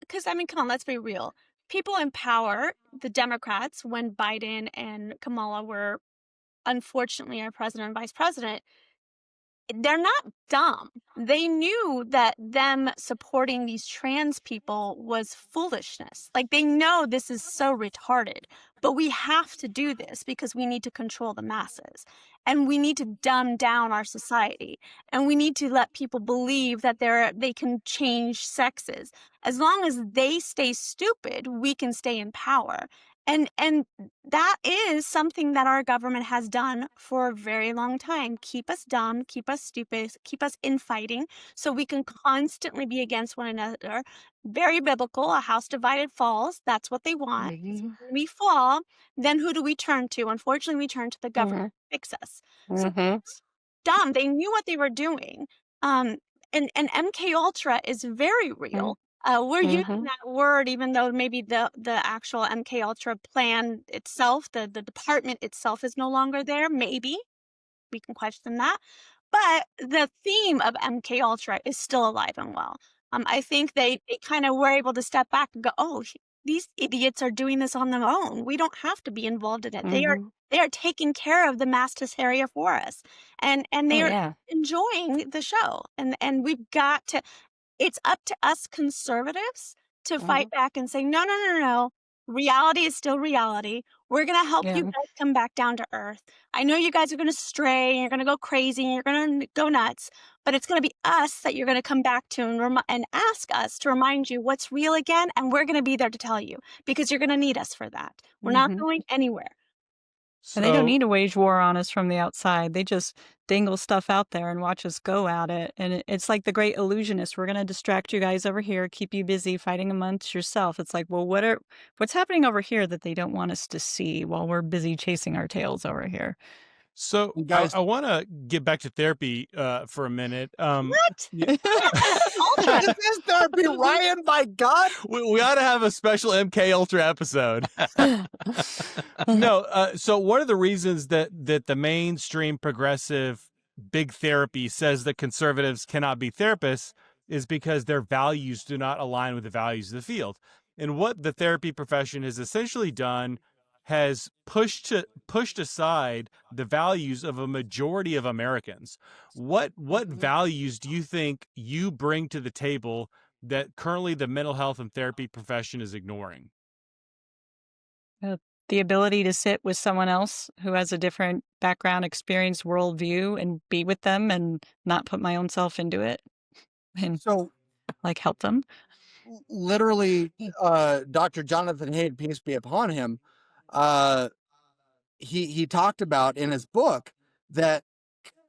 because, I mean, come on, let's be real. People in power, the Democrats, when Biden and Kamala were unfortunately our president and vice president, they're not dumb. They knew that them supporting these trans people was foolishness. Like, they know this is so retarded, but we have to do this because we need to control the masses, and we need to dumb down our society, and we need to let people believe that they can change sexes. As long as they stay stupid, we can stay in power. And that is something that our government has done for a very long time. Keep us dumb, keep us stupid, keep us infighting, so we can constantly be against one another. Very biblical. A house divided falls. That's what they want. When we fall, then who do we turn to? Unfortunately, we turn to the government to fix us. So it's dumb. They knew what they were doing. And MK Ultra is very real. We're using Mhm. that word, even though maybe the actual MK Ultra plan itself, the department itself, is no longer there. Maybe we can question that, but the theme of MK Ultra is still alive and well. I think they kind of were able to step back and go, oh, these idiots are doing this on their own. We don't have to be involved in it. Mhm. They are taking care of the mass hysteria for us, and Oh, they are yeah. enjoying the show, and we've got to. It's up to us conservatives to fight Mhm. back and say, no, no, no, no. Reality is still reality. We're going to help you Yeah. guys come back down to earth. I know you guys are going to stray and you're going to go crazy and you're going to go nuts, but it's going to be us that you're going to come back to and ask us to remind you what's real again. And we're going to be there to tell you, because you're going to need us for that. We're not Mhm. going anywhere. And they don't So need to wage war on us from the outside. They just dangle stuff out there and watch us go at it. And it's like the great illusionist. We're going to distract you guys over here, keep you busy fighting amongst yourself. It's like, well, what's happening over here that they don't want us to see while we're busy chasing our tails over here? So You guys, I want to get back to therapy for a minute. What? Yeah. Ultra. this is therapy, Ryan. My God. We ought to have a special MK Ultra episode. No, so one of the reasons that the mainstream progressive big therapy says that conservatives cannot be therapists is because their values do not align with the values of the field. And what the therapy profession has essentially done has pushed aside the values of a majority of Americans. What values do you think you bring to the table that currently the mental health and therapy profession is ignoring? The ability to sit with someone else who has a different background, experience, worldview, and be with them and not put my own self into it and So like help them. literally, Dr. Jonathan Haidt, peace be upon him, uh, he talked about in his book that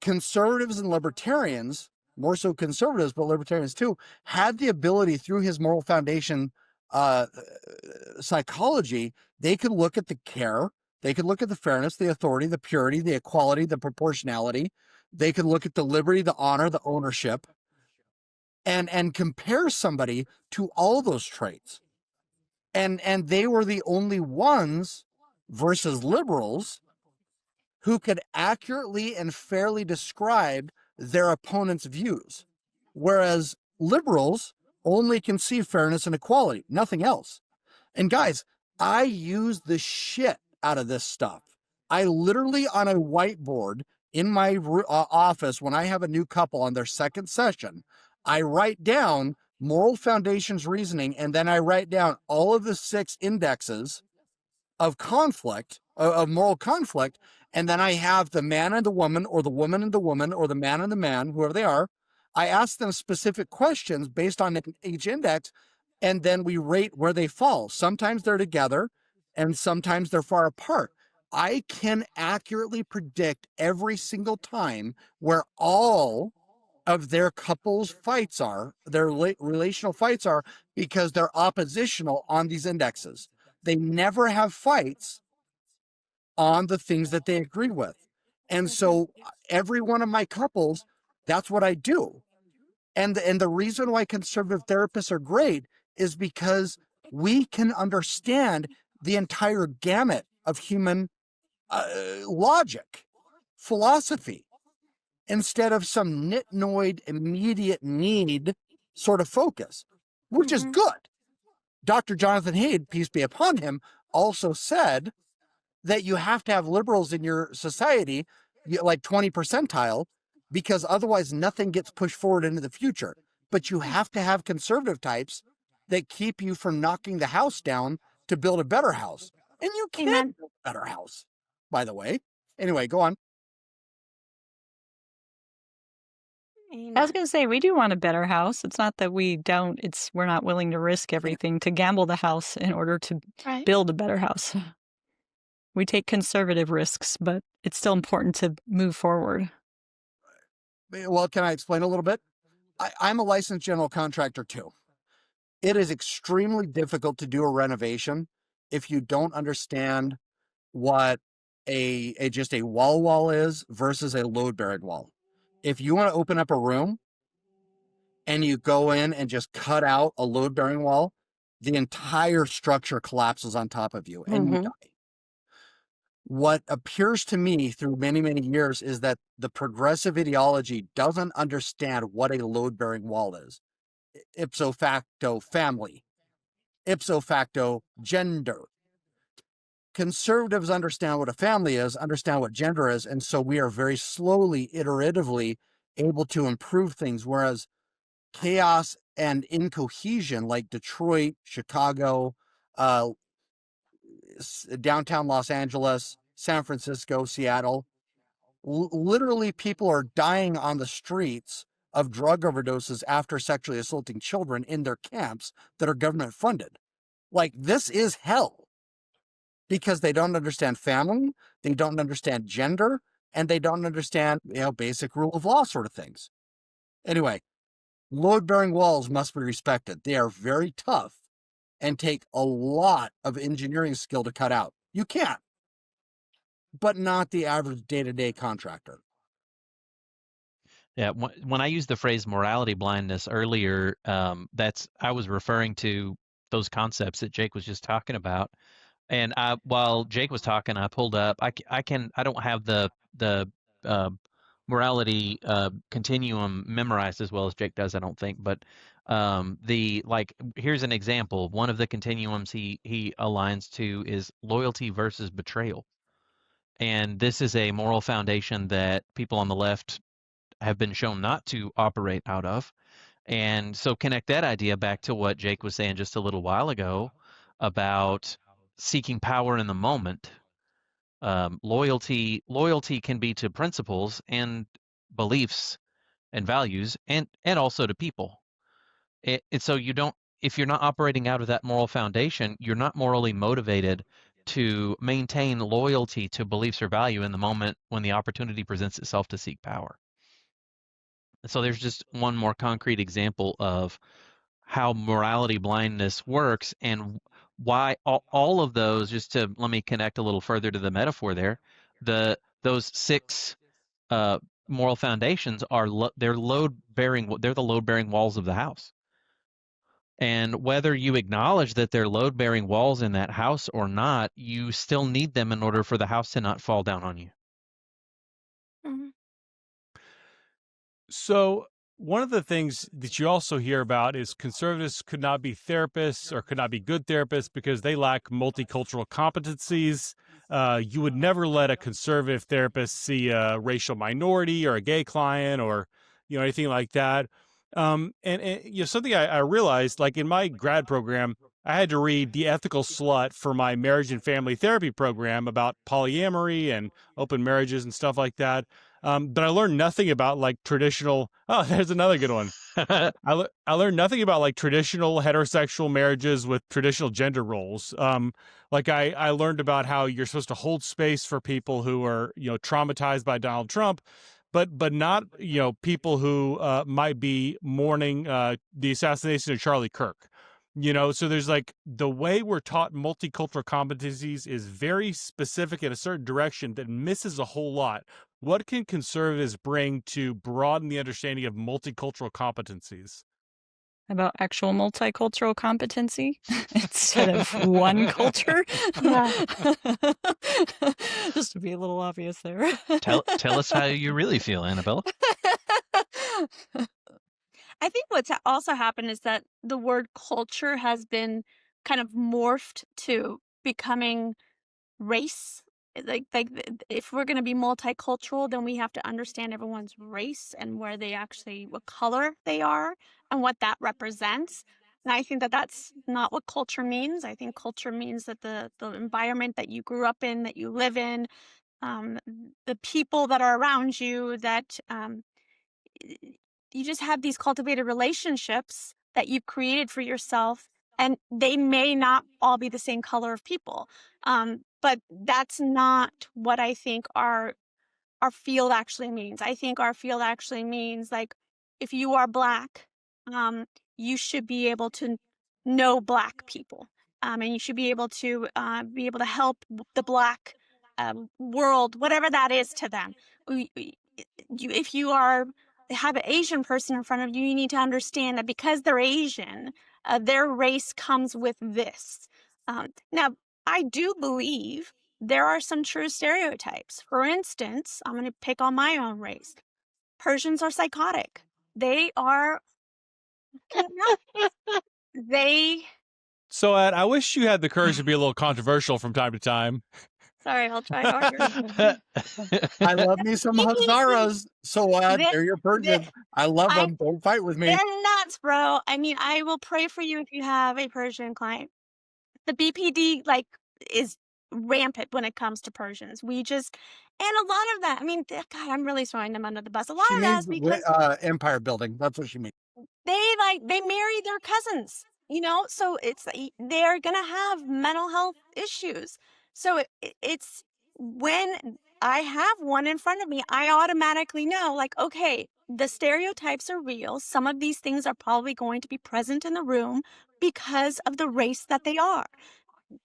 conservatives and libertarians, more so conservatives, but libertarians too, had the ability through his moral foundation psychology. They could look at the care, they could look at the fairness, the authority, the purity, the equality, the proportionality. They could look at the liberty, the honor, the ownership, and compare somebody to all those traits. And they were the only ones versus liberals who could accurately and fairly describe their opponent's views, whereas liberals only can see fairness and equality, nothing else. And guys, I use the shit out of this stuff. I literally, on a whiteboard in my office, when I have a new couple on their second session, I write down moral foundations reasoning, and then I write down all of the 6 indexes of conflict, of moral conflict. And then I have the man and the woman, or the woman and the woman, or the man and the man, whoever they are. I ask them specific questions based on each index, and then we rate where they fall. Sometimes they're together, and sometimes they're far apart. I can accurately predict every single time where all of their couples fights are, their relational fights are, because they're oppositional on these indexes. They never have fights on the things that they agree with. And so every one of my couples, that's what I do. And the reason why conservative therapists are great is because we can understand the entire gamut of human logic, philosophy, instead of some nitnoid immediate need sort of focus, which is good. Dr. Jonathan Haidt, peace be upon him, also said that you have to have liberals in your society, like 20 percentile, because otherwise nothing gets pushed forward into the future. But you have to have conservative types that keep you from knocking the house down to build a better house. And you can Amen. build a better house, by the way. Anyway, go on. I was Amen. going to say, we do want a better house. It's not that we don't, we're not willing to risk everything to gamble the house in order to Right. build a better house. We take conservative risks, but it's still important to move forward. Well, can I explain a little bit? I'm a licensed general contractor too. It is extremely difficult to do a renovation if you don't understand what just a wall is versus a load bearing wall. If you want to open up a room, and you go in and just cut out a load-bearing wall, the entire structure collapses on top of you and you Mhm. die. What appears to me through many, many years is that the progressive ideology doesn't understand what a load-bearing wall is. Ipso facto family, ipso facto gender. Conservatives understand what a family is, understand what gender is, and so we are very slowly, iteratively able to improve things, whereas chaos and incohesion like Detroit, Chicago, uh, downtown Los Angeles, San Francisco, Seattle, literally people are dying on the streets of drug overdoses after sexually assaulting children in their camps that are government funded. Like, this is hell because they don't understand family, they don't understand gender, and they don't understand, basic rule of law sort of things. Anyway, load-bearing walls must be respected. They are very tough and take a lot of engineering skill to cut out. You can, but not the average day-to-day contractor. Yeah, when I used the phrase morality blindness earlier, I was referring to those concepts that Jake was just talking about. And while Jake was talking, I pulled up. I don't have the uh, morality continuum memorized as well as Jake does, I don't think. But here's an example. One of the continuums he aligns to is loyalty versus betrayal. And this is a moral foundation that people on the left have been shown not to operate out of. And so connect that idea back to what Jake was saying just a little while ago about seeking power in the moment. Loyalty can be to principles and beliefs and values, and also to people. And so if you're not operating out of that moral foundation, you're not morally motivated to maintain loyalty to beliefs or value in the moment when the opportunity presents itself to seek power. So there's just one more concrete example of how morality blindness works and why all of those, just to let me connect a little further to the metaphor there, those six moral foundations are they're the load-bearing walls of the house. And whether you acknowledge that they're load-bearing walls in that house or not, you still need them in order for the house to not fall down on you. Mhm. So one of the things that you also hear about is conservatives could not be therapists or could not be good therapists because they lack multicultural competencies. You would never let a conservative therapist see a racial minority or a gay client or anything like that. And something I realized, like in my grad program, I had to read The Ethical Slut for my marriage and family therapy program about polyamory and open marriages and stuff like that. But I learned nothing about like traditional. Oh, there's another good one. I learned nothing about like traditional heterosexual marriages with traditional gender roles. Like I learned about how you're supposed to hold space for people who are traumatized by Donald Trump, but not people who might be mourning the assassination of Charlie Kirk. So there's like the way we're taught multicultural competencies is very specific in a certain direction that misses a whole lot. What can conservatives bring to broaden the understanding of multicultural competencies? About actual multicultural competency instead of one culture. Yeah. Just to be a little obvious there. Tell us how you really feel, Annabelle. I think what's also happened is that the word culture has been kind of morphed to becoming race. If we're going to be multicultural, then we have to understand everyone's race and what color they are and what that represents. And I think that that's not what culture means. I think culture means that the environment that you grew up in, that you live in, the people that are around you, that you just have these cultivated relationships that you've created for yourself, and they may not all be the same color of people. But that's not what I think our field actually means. I think our field actually means, like, if you are Black, you should be able to know Black people, and you should be able to help the Black world, whatever that is to them. If you are have an Asian person in front of you, you need to understand that because they're Asian, their race comes with this. Now, I do believe there are some true stereotypes. For instance, I'm going to pick on my own race. Persians are psychotic. They are. They. So, Ed, I wish you had the courage to be a little controversial from time to time. Sorry, I'll try harder. I love me some Hazaras. So they're your Persians. I love them. Don't fight with me. They're nuts, bro. I mean, I will pray for you if you have a Persian client. The BPD is rampant when it comes to Persians. And a lot of that, I mean, God, I'm really throwing them under the bus. A lot She of that is means because empire building. That's what she means. they marry their cousins, so they're gonna have mental health issues. So it's when I have one in front of me, I automatically know, okay, the stereotypes are real. Some of these things are probably going to be present in the room because of the race that they are.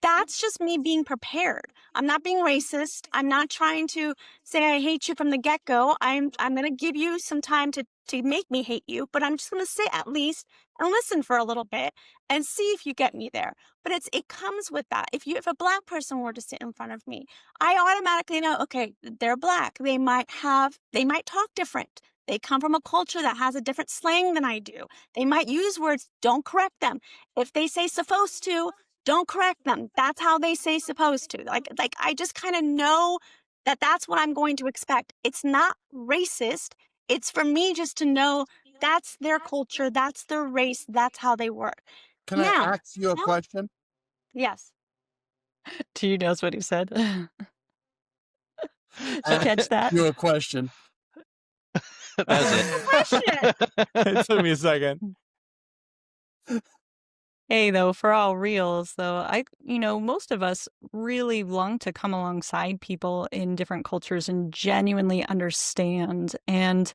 That's just me being prepared. I'm not being racist. I'm not trying to say I hate you from the get-go. I'm going to give you some time to make me hate you, but I'm just going to sit at least and listen for a little bit and see if you get me there. But it comes with that. If a Black person were to sit in front of me, I automatically know, okay, they're Black. They might talk different. They come from a culture that has a different slang than I do. They might use words, don't correct them. If they say supposed to, don't correct them. That's how they say supposed to. I just kind of know that that's what I'm going to expect. It's not racist. It's for me just to know that's their culture, that's their race, that's how they work. Can I ask you a question? Yes. Do you notice what he said? Did you catch that? You a question. That's it. Question. It took me a second. Hey, though, for all reals, though, most of us really long to come alongside people in different cultures and genuinely understand. And,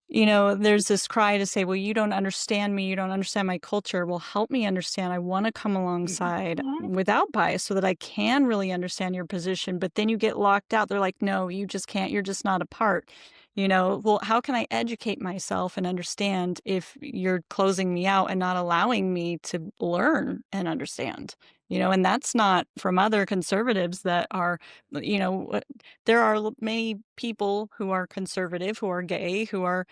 there's this cry to say, well, you don't understand me. You don't understand my culture. Well, help me understand. I want to come alongside without bias so that I can really understand your position. But then you get locked out. They're like, no, you just can't. You're just not a part. Well, how can I educate myself and understand if you're closing me out and not allowing me to learn and understand? And that's not from other conservatives that are, there are many people who are conservative, who are gay, who are,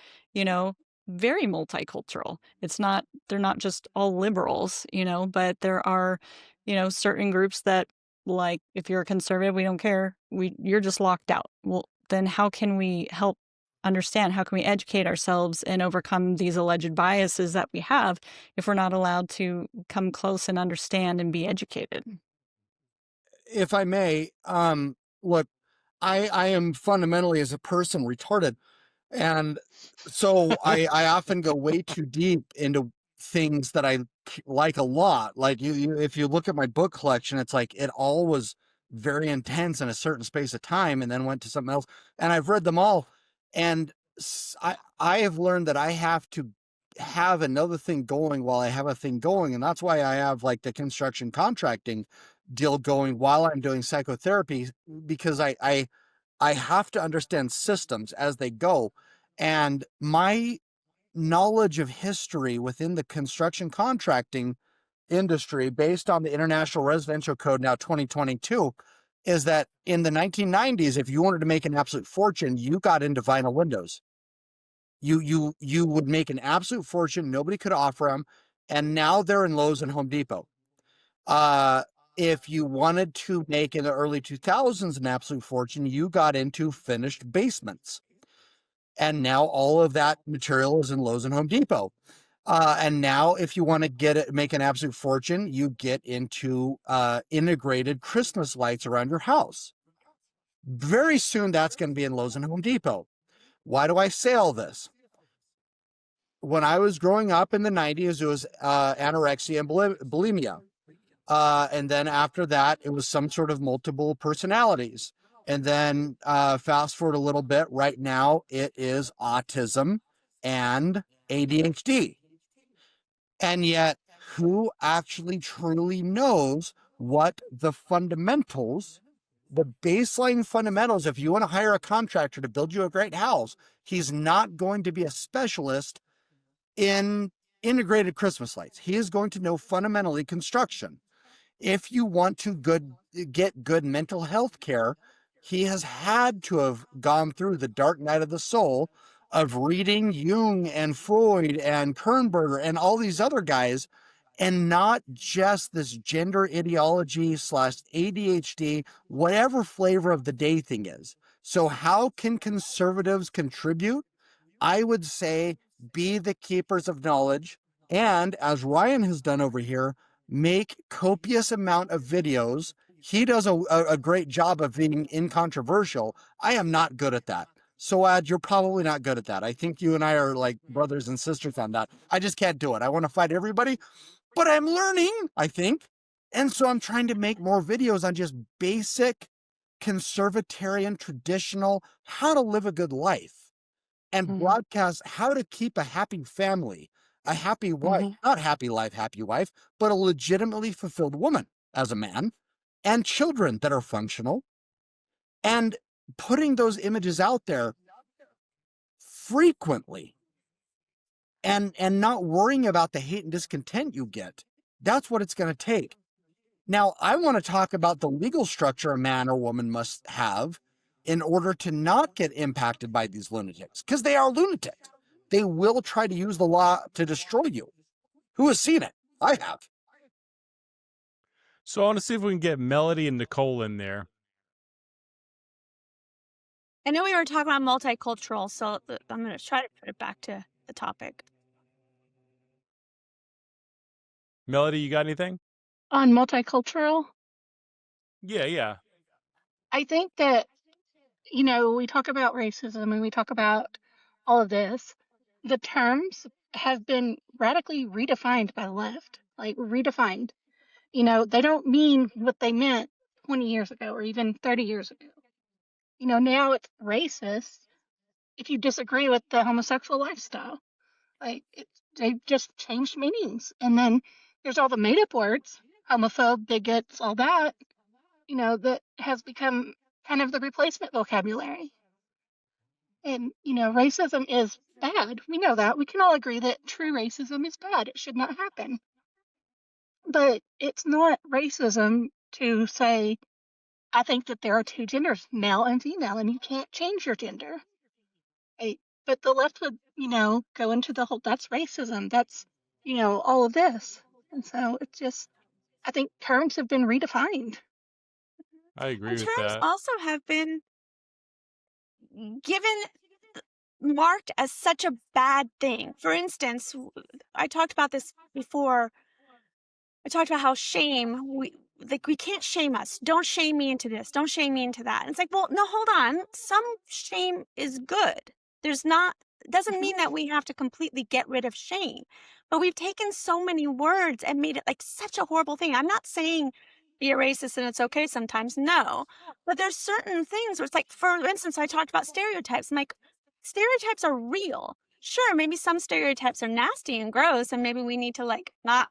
very multicultural. They're not just all liberals, but there are, certain groups that, like, if you're a conservative, we don't care. You're just locked out. Well, then how can we help understand? How can we educate ourselves and overcome these alleged biases that we have if we're not allowed to come close and understand and be educated? If I may, look, I am fundamentally as a person retarded. And so I often go way too deep into things that I like a lot. Like if you look at my book collection, it's like it all was very intense in a certain space of time and then went to something else. And I've read them all. And I have learned that I have to have another thing going while I have a thing going. And that's why I have like the construction contracting deal going while I'm doing psychotherapy, because I have to understand systems as they go. And my knowledge of history within the construction contracting industry, based on the International Residential Code, now 2022, is that in the 1990s, if you wanted to make an absolute fortune, you got into vinyl windows. You would make an absolute fortune. Nobody could offer them. And now they're in Lowe's and Home Depot. If you wanted to make in the early 2000s an absolute fortune, you got into finished basements. And now all of that material is in Lowe's and Home Depot. And now if you want to make an absolute fortune, you get into integrated Christmas lights around your house. Very soon that's going to be in Lowe's and Home Depot. Why do I say all this? When I was growing up in the 90s, it was anorexia and bulimia. And then after that, it was some sort of multiple personalities. And then fast forward a little bit, right now it is autism and ADHD. And yet, who actually truly knows what the fundamentals the baseline fundamentals, if you want to hire a contractor to build you a great house, he's not going to be a specialist in integrated Christmas lights. He is going to know fundamentally construction. If you want to get good mental health care, he has had to have gone through the dark night of the soul of reading Jung and Freud and Kernberger and all these other guys, and not just this gender ideology / ADHD, whatever flavor of the day thing is. So how can conservatives contribute? I would say be the keepers of knowledge. And as Ryan has done over here, make copious amount of videos. He does a great job of being incontroversial. I am not good at that. Soad, you're probably not good at that. I think you and I are like brothers and sisters on that. I just can't do it. I want to fight everybody, but I'm learning, I think. And so I'm trying to make more videos on just basic conservatarian, traditional, how to live a good life, and broadcast how to keep a happy family, a happy wife, not happy life, happy wife, but a legitimately fulfilled woman as a man, and children that are functional, and putting those images out there frequently, and not worrying about the hate and discontent you get. That's what it's going to take. Now, I want to talk about the legal structure a man or woman must have in order to not get impacted by these lunatics, because they are lunatics. They will try to use the law to destroy you. Who has seen it? I have. So I want to see if we can get Melody and Nicole in there. I know we were talking about multicultural, so I'm going to try to put it back to the topic. Melody, you got anything? On multicultural, Yeah. I think that, we talk about racism and we talk about all of this. The terms have been radically redefined by the left, like redefined. They don't mean what they meant 20 years ago or even 30 years ago. Now it's racist if you disagree with the homosexual lifestyle. Like, they just changed meanings. And then there's all the made up words, homophobe, bigots, all that, that has become kind of the replacement vocabulary. And, racism is bad. We know that. We can all agree that true racism is bad. It should not happen. But it's not racism to say, I think that there are two genders, male and female, and you can't change your gender. But the left would, go into the whole, that's racism. That's, all of this. And so it's just, I think terms have been redefined. I agree And with terms that. also have been given marked as such a bad thing. For instance, I talked about this before. I talked about how shame, we can't shame us. Don't shame me into this. Don't shame me into that. And it's like, well, no, hold on. Some shame is good. Doesn't mean that we have to completely get rid of shame. But we've taken so many words and made it like such a horrible thing. I'm not saying be a racist and it's okay sometimes. No. But there's certain things where it's like, for instance, I talked about stereotypes. I'm like, stereotypes are real. Sure, maybe some stereotypes are nasty and gross, and maybe we need to like not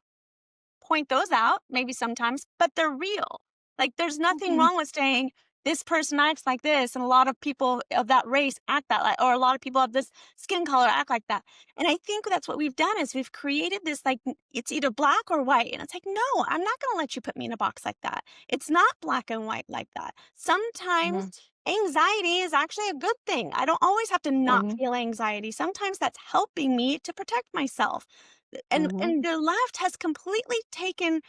point those out, maybe sometimes, but they're real. Like, there's nothing wrong with saying this person acts like this, and a lot of people of that race act that like, or a lot of people of this skin color act like that. And I think that's what we've done is we've created this like, it's either black or white. And it's like, no, I'm not going to let you put me in a box like that. It's not black and white like that. Sometimes anxiety is actually a good thing. I don't always have to not feel anxiety. Sometimes that's helping me to protect myself. And the left has completely taken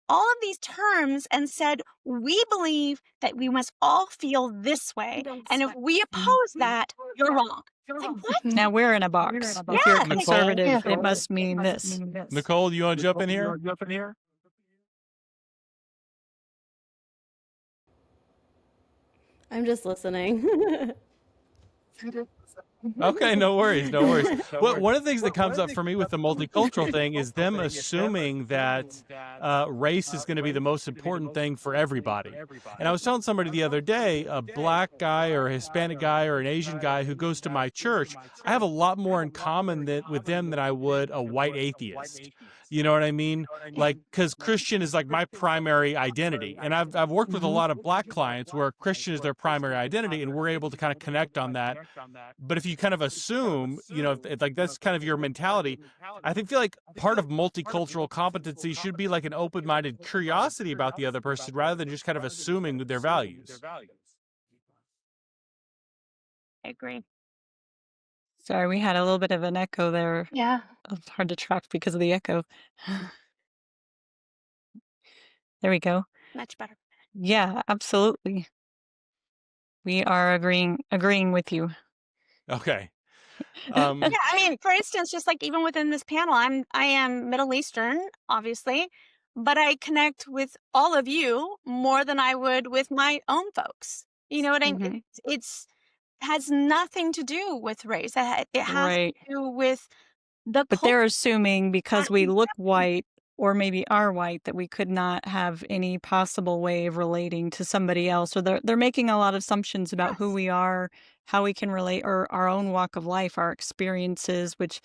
all of these terms and said, we believe that we must all feel this way. And if we oppose that, you're wrong. It's like, what? Now we're in a box. If you're Yeah. conservative, Yeah. it must mean this. Nicole, you want to jump in here? I'm just listening. Okay, no worries, no worries. Well, one of the things that comes up for me with the multicultural thing is them assuming that race is going to be the most important thing for everybody. And I was telling somebody the other day, a black guy or a Hispanic guy or an Asian guy who goes to my church, I have a lot more in common with them than I would a white atheist. You know what I mean? Like, because Christian is like my primary identity. And I've worked with a lot of black clients where Christian is their primary identity, and we're able to kind of connect on that. But if you kind of assume, if like that's kind of your mentality, I feel like part of multicultural competency should be like an open-minded curiosity about the other person rather than just kind of assuming their values. I agree. Sorry, we had a little bit of an echo there. Yeah. It's hard to track because of the echo. There we go. Much better. Yeah, absolutely. We are agreeing with you. Okay. Yeah, I mean, for instance, just like even within this panel, I am Middle Eastern, obviously, but I connect with all of you more than I would with my own folks. You know what I mean? It's has nothing to do with race. It has Right. to do with the But they're assuming because we look white or maybe are white that we could not have any possible way of relating to somebody else, or they're making a lot of assumptions about who we are, how we can relate, or our own walk of life, our experiences, which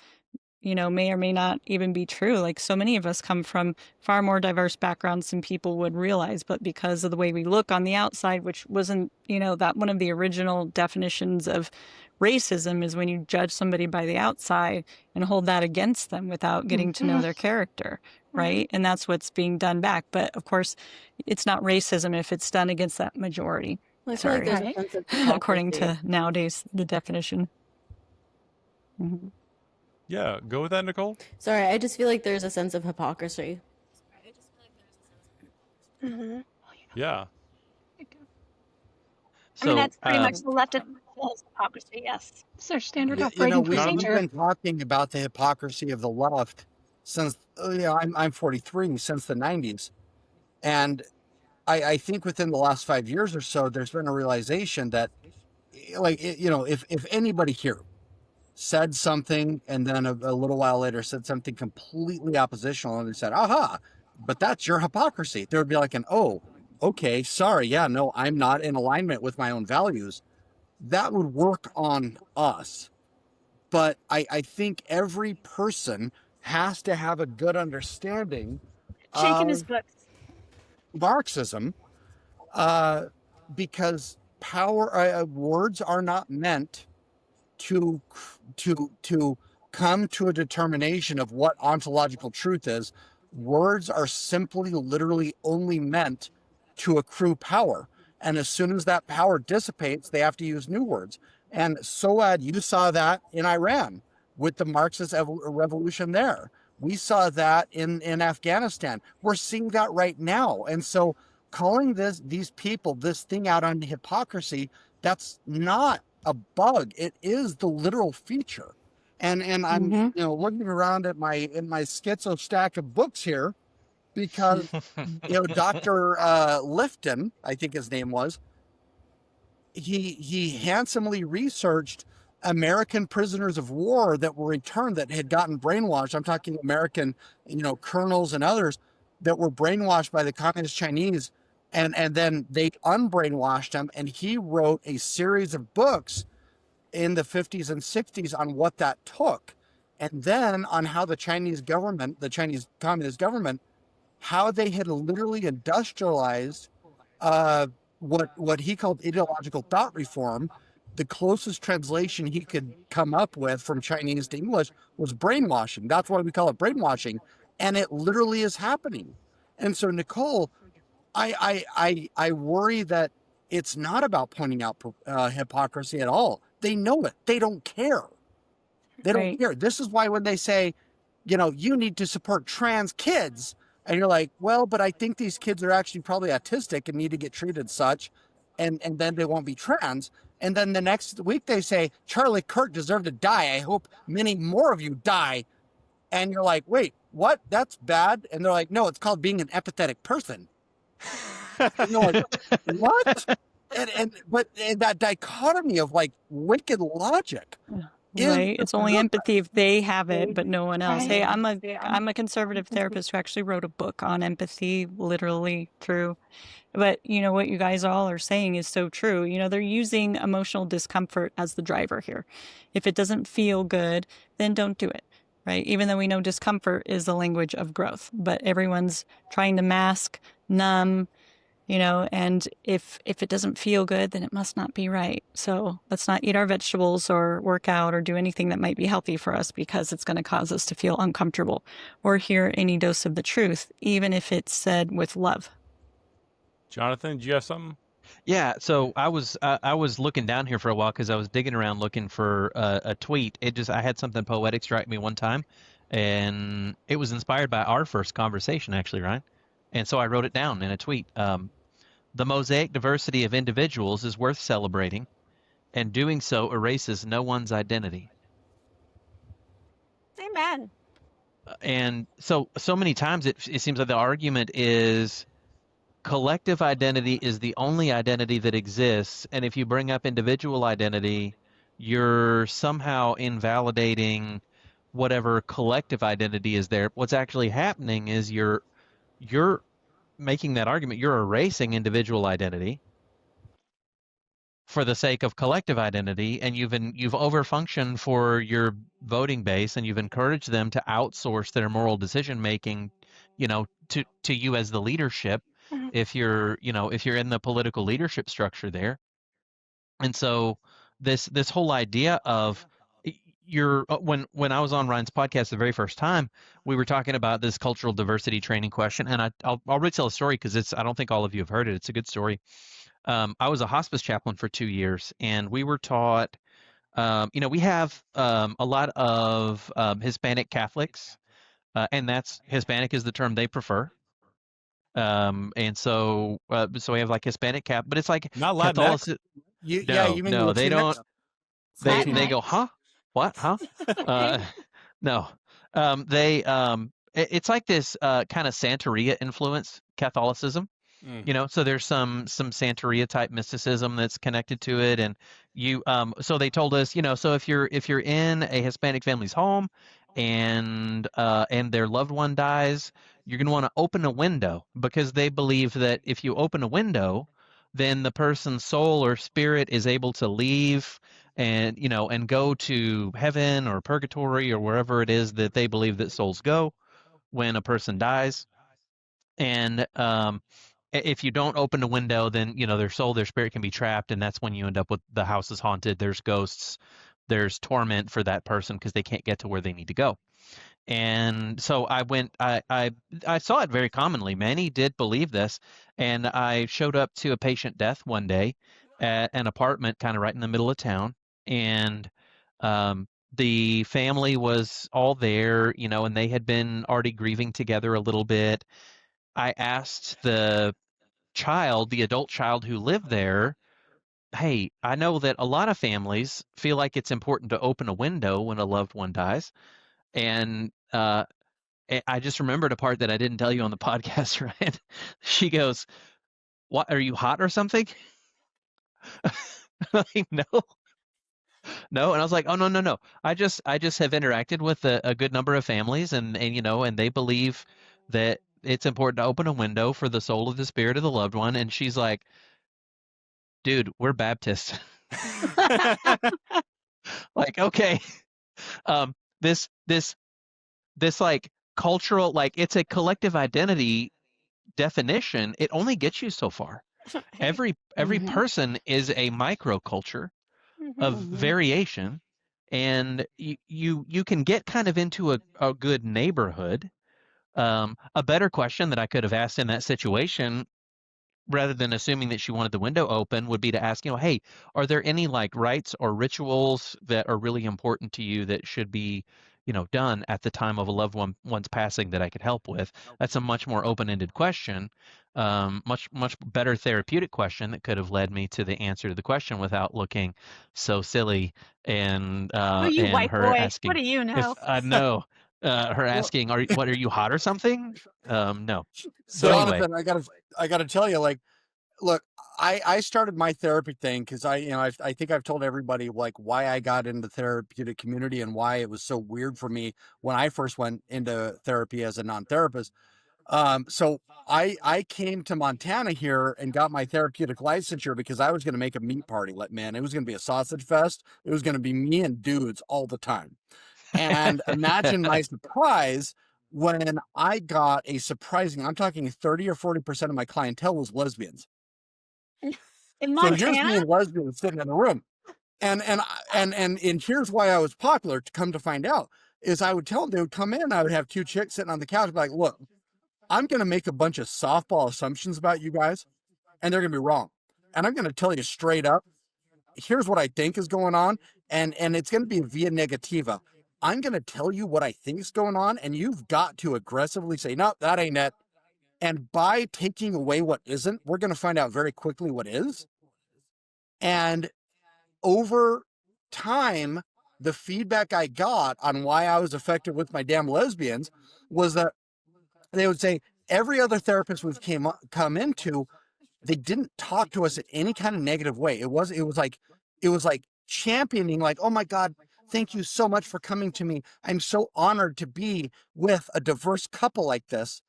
may or may not even be true. Like so many of us come from far more diverse backgrounds than people would realize, but because of the way we look on the outside, which wasn't, that one of the original definitions of racism is when you judge somebody by the outside and hold that against them without getting to know their character, right? And that's what's being done back. But of course, it's not racism if it's done against that majority. Well, I feel like there's a sense of according hypocrisy. to nowadays the definition. Yeah, go with that, Nicole. Sorry, I just feel like there's a sense of hypocrisy. Yeah. I mean, that's pretty much the leftist hypocrisy, yes. It's their standard We've operating procedure. been talking about the hypocrisy of the left since, I'm 43, since the 90s. And I think within the last 5 years or so, there's been a realization that, if anybody here said something and then a little while later said something completely oppositional and they said, aha, but that's your hypocrisy, there would be like oh, okay, sorry, yeah, no, I'm not in alignment with my own values. That would work on us. But I think every person has to have a good understanding Shaking his book. Marxism, because words are not meant to come to a determination of what ontological truth is. Words are simply, literally only meant to accrue power. And as soon as that power dissipates, they have to use new words. And Soad, you saw that in Iran with the Marxist revolution there. We saw that in Afghanistan. We're seeing that right now. And so calling these people, this thing out on hypocrisy, that's not a bug. It is the literal feature. And I'm looking around at my schizo stack of books here, because Dr. Lifton, I think his name was, he handsomely researched American prisoners of war that were returned that had gotten brainwashed. I'm talking American, colonels and others that were brainwashed by the communist Chinese, and then they unbrainwashed them. And he wrote a series of books in the 50s and 60s on what that took. And then on how the Chinese government, the Chinese communist government, how they had literally industrialized what he called ideological thought reform. The closest translation he could come up with from Chinese to English was brainwashing. That's why we call it brainwashing. And it literally is happening. And so, Nicole, I worry that it's not about pointing out hypocrisy at all. They know it. They don't care. They don't care. This is why when they say, you need to support trans kids, and you're like, well, but I think these kids are actually probably autistic and need to get treated such, and then they won't be trans. And then the next week they say, Charlie Kirk deserved to die. I hope many more of you die. And you're like, wait, what? That's bad. And they're like, no, it's called being an empathetic person. And you're like, what? But that dichotomy of like wicked logic. Right. It's only empathy if they have it, but no one else. Hey, Right. I'm a conservative therapist who actually wrote a book on empathy, literally through. But you know what you guys all are saying is so true. You know, they're using emotional discomfort as the driver here. If it doesn't feel good, then don't do it. Right. Even though we know discomfort is the language of growth, but everyone's trying to mask, numb, you know, and if it doesn't feel good, then it must not be right. So let's not eat our vegetables or work out or do anything that might be healthy for us because it's going to cause us to feel uncomfortable, or hear any dose of the truth, even if it's said with love. Jonathan, do you have something? Yeah, so I was looking down here for a while because I was digging around looking for a tweet. I had something poetic strike me one time, and it was inspired by our first conversation, actually, Ryan. And so I wrote it down in a tweet. The mosaic diversity of individuals is worth celebrating, and doing so erases no one's identity. Amen. And so many times it seems like the argument is collective identity is the only identity that exists, and if you bring up individual identity, you're somehow invalidating whatever collective identity is there. What's actually happening is you're making that argument, you're erasing individual identity for the sake of collective identity, and you've overfunctioned for your voting base, and you've encouraged them to outsource their moral decision making, you know, to you as the leadership, Mhm. if you're in the political leadership structure there. And so this whole idea of when I was on Ryan's podcast the very first time, we were talking about this cultural diversity training question, and I'll retell a story because I don't think all of you have heard it. It's a good story. I was a hospice chaplain for 2 years, and we were taught, we have a lot of Hispanic Catholics, and Hispanic is the term they prefer. And so we have like Hispanic Cap, but it's like Not Latinx. Catholicism. You No, mean no, they Latinx? don't. They go, Latinx. huh? What? Huh? No. It's like this kind of Santeria influence Catholicism. So there's some Santeria type mysticism that's connected to it, and so they told us, so if you're in a Hispanic family's home and their loved one dies, you're going to want to open a window, because they believe that if you open a window, then the person's soul or spirit is able to leave and go to heaven or purgatory or wherever it is that they believe that souls go when a person dies. And if you don't open a window, then their soul, their spirit can be trapped, and that's when you end up with the house is haunted, there's ghosts, there's torment for that person because they can't get to where they need to go. And so I saw it very commonly. Many did believe this, and I showed up to a patient death one day at an apartment kind of right in the middle of town, and the family was all there, and they had been already grieving together a little bit. I asked the adult child who lived there, hey, I know that a lot of families feel like it's important to open a window when a loved one dies. And I just remembered a part that I didn't tell you on the podcast, right? She goes, "What, are you hot or something?" Like, no. And I was like, "Oh, no. I just have interacted with a good number of families, and they believe that it's important to open a window for the soul of the spirit of the loved one." And she's like, "Dude, we're Baptists." Like, okay. This like cultural, like, it's a collective identity definition. It only gets you so far. Every person is a microculture of variation, and you can get kind of into a good neighborhood. A better question that I could have asked in that situation, rather than assuming that she wanted the window open, would be to ask, hey, are there any like rites or rituals that are really important to you that should be, done at the time of a loved one's passing that I could help with? That's a much more open-ended question, much better therapeutic question that could have led me to the answer to the question without looking so silly and you and white her boy? asking, What do you know? if I know. Her asking, "What are you hot or something?" No. So Jonathan, anyway, I gotta tell you, like, look, I started my therapy thing because I think I've told everybody like why I got into the therapeutic community and why it was so weird for me when I first went into therapy as a non-therapist. So I came to Montana here and got my therapeutic licensure because I was going to make a meat party. Like, man, it was going to be a sausage fest. It was going to be me and dudes all the time. And imagine my surprise when I got a surprising, I'm talking 30 or 40% of my clientele was lesbians. In So here's me Montana? and lesbians sitting in a room. And here's why I was popular, to come to find out, is I would tell them, they would come in, I would have two chicks sitting on the couch, be like, look, I'm going to make a bunch of softball assumptions about you guys, and they're going to be wrong. And I'm going to tell you straight up, here's what I think is going on, and it's going to be via negativa. I'm going to tell you what I think is going on, and you've got to aggressively say, no, that ain't it. And by taking away what isn't, we're going to find out very quickly what is. And over time, the feedback I got on why I was effective with my damn lesbians was that they would say, every other therapist we've come into, they didn't talk to us in any kind of negative way. It was like championing, like, oh my God, thank you so much for coming to me. I'm so honored to be with a diverse couple like this.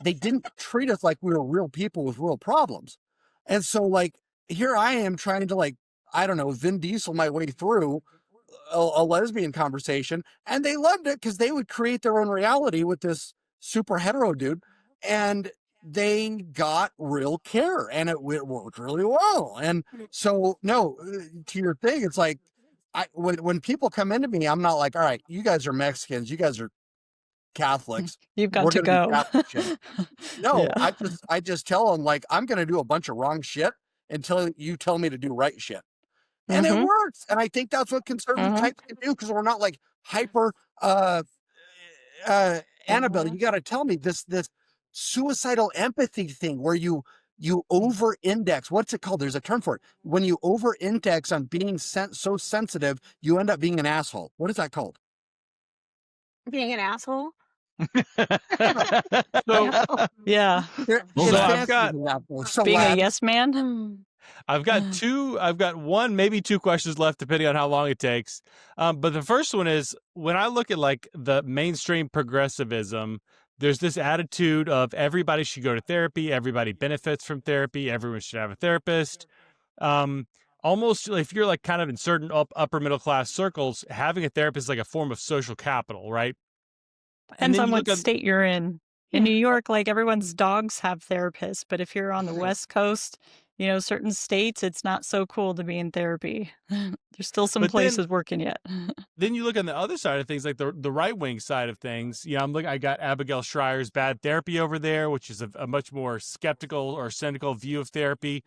They didn't treat us like we were real people with real problems. And so like, here I am trying to, like, I don't know, Vin Diesel my way through a lesbian conversation, and they loved it because they would create their own reality with this super hetero dude, and they got real care, and it worked really well. And so, no, to your thing, it's like, when people come into me, I'm not like, all right, you guys are Mexicans, you guys are Catholics, You've got we're to going to do go. Catholic shit. No, Yeah. I just tell them, like, I'm going to do a bunch of wrong shit until you tell me to do right shit. And it works. And I think that's what conservative types can do, because we're not like hyper Annabelle, you got to tell me this suicidal empathy thing where you over index. What's it called? There's a term for it. When you over index on being so sensitive, you end up being an asshole. What is that called? Being an asshole? So, Yeah. It's I've fancy got than that, though. So Being a lad, yes man. I've got one, maybe two questions left, depending on how long it takes. But the first one is, when I look at like the mainstream progressivism, there's this attitude of everybody should go to therapy, everybody benefits from therapy, everyone should have a therapist. Almost if you're like kind of in certain upper middle class circles, having a therapist is like a form of social capital, right? Depends on you what look state you're in. In New York, like everyone's dogs have therapists, but if you're on the West Coast, certain states, it's not so cool to be in therapy. There's still some But places working yet. then you look on the other side of things, like the right wing side of things. I got Abigail Schreier's Bad Therapy over there, which is a much more skeptical or cynical view of therapy.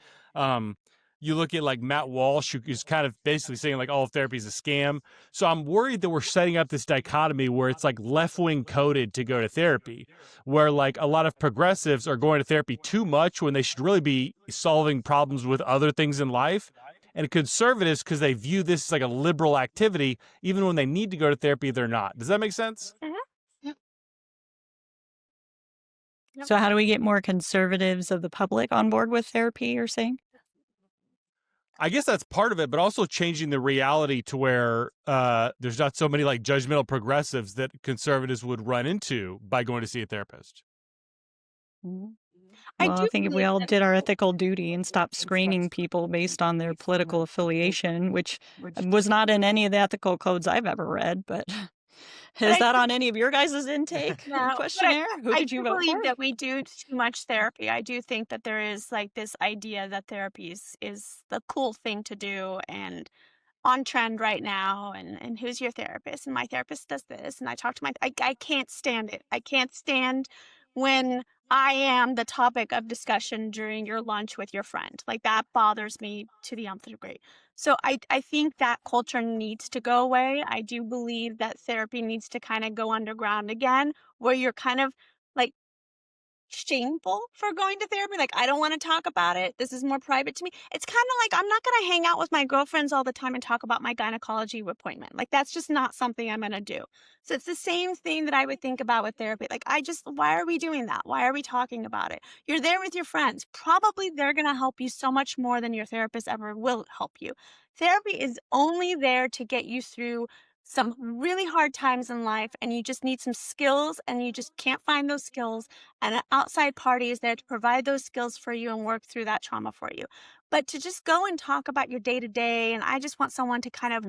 You look at like Matt Walsh, who is kind of basically saying like all therapy is a scam. So I'm worried that we're setting up this dichotomy where it's like left wing coded to go to therapy, where like a lot of progressives are going to therapy too much when they should really be solving problems with other things in life. And conservatives, because they view this as like a liberal activity, even when they need to go to therapy, they're not. Does that make sense? So how do we get more conservatives of the public on board with therapy, you're saying? I guess that's part of it, but also changing the reality to where there's not so many like judgmental progressives that conservatives would run into by going to see a therapist. I think if we all did our ethical duty and stopped screening people based on their political affiliation, which was not in any of the ethical codes I've ever read, but is that on any of your guys' intake questionnaire? Who did you vote for? I believe that we do too much therapy. I do think that there is like this idea that therapy is the cool thing to do and on trend right now, and who's your therapist, and my therapist does this, and I talk to I can't stand it. I can't stand when I am the topic of discussion during your lunch with your friend. Like, that bothers me to the nth degree. So I think that culture needs to go away. I do believe that therapy needs to kind of go underground again, where you're kind of like shameful for going to therapy. Like, I don't want to talk about it. This is more private to me. It's kind of like I'm not going to hang out with my girlfriends all the time and talk about my gynecology appointment. Like, that's just not something I'm going to do. So it's the same thing that I would think about with therapy. Like, why are we doing that? Why are we talking about it? You're there with your friends. Probably they're going to help you so much more than your therapist ever will help you. Therapy is only there to get you through some really hard times in life, and you just need some skills, and you just can't find those skills, and an outside party is there to provide those skills for you and work through that trauma for you. But to just go and talk about your day-to-day, and I just want someone to kind of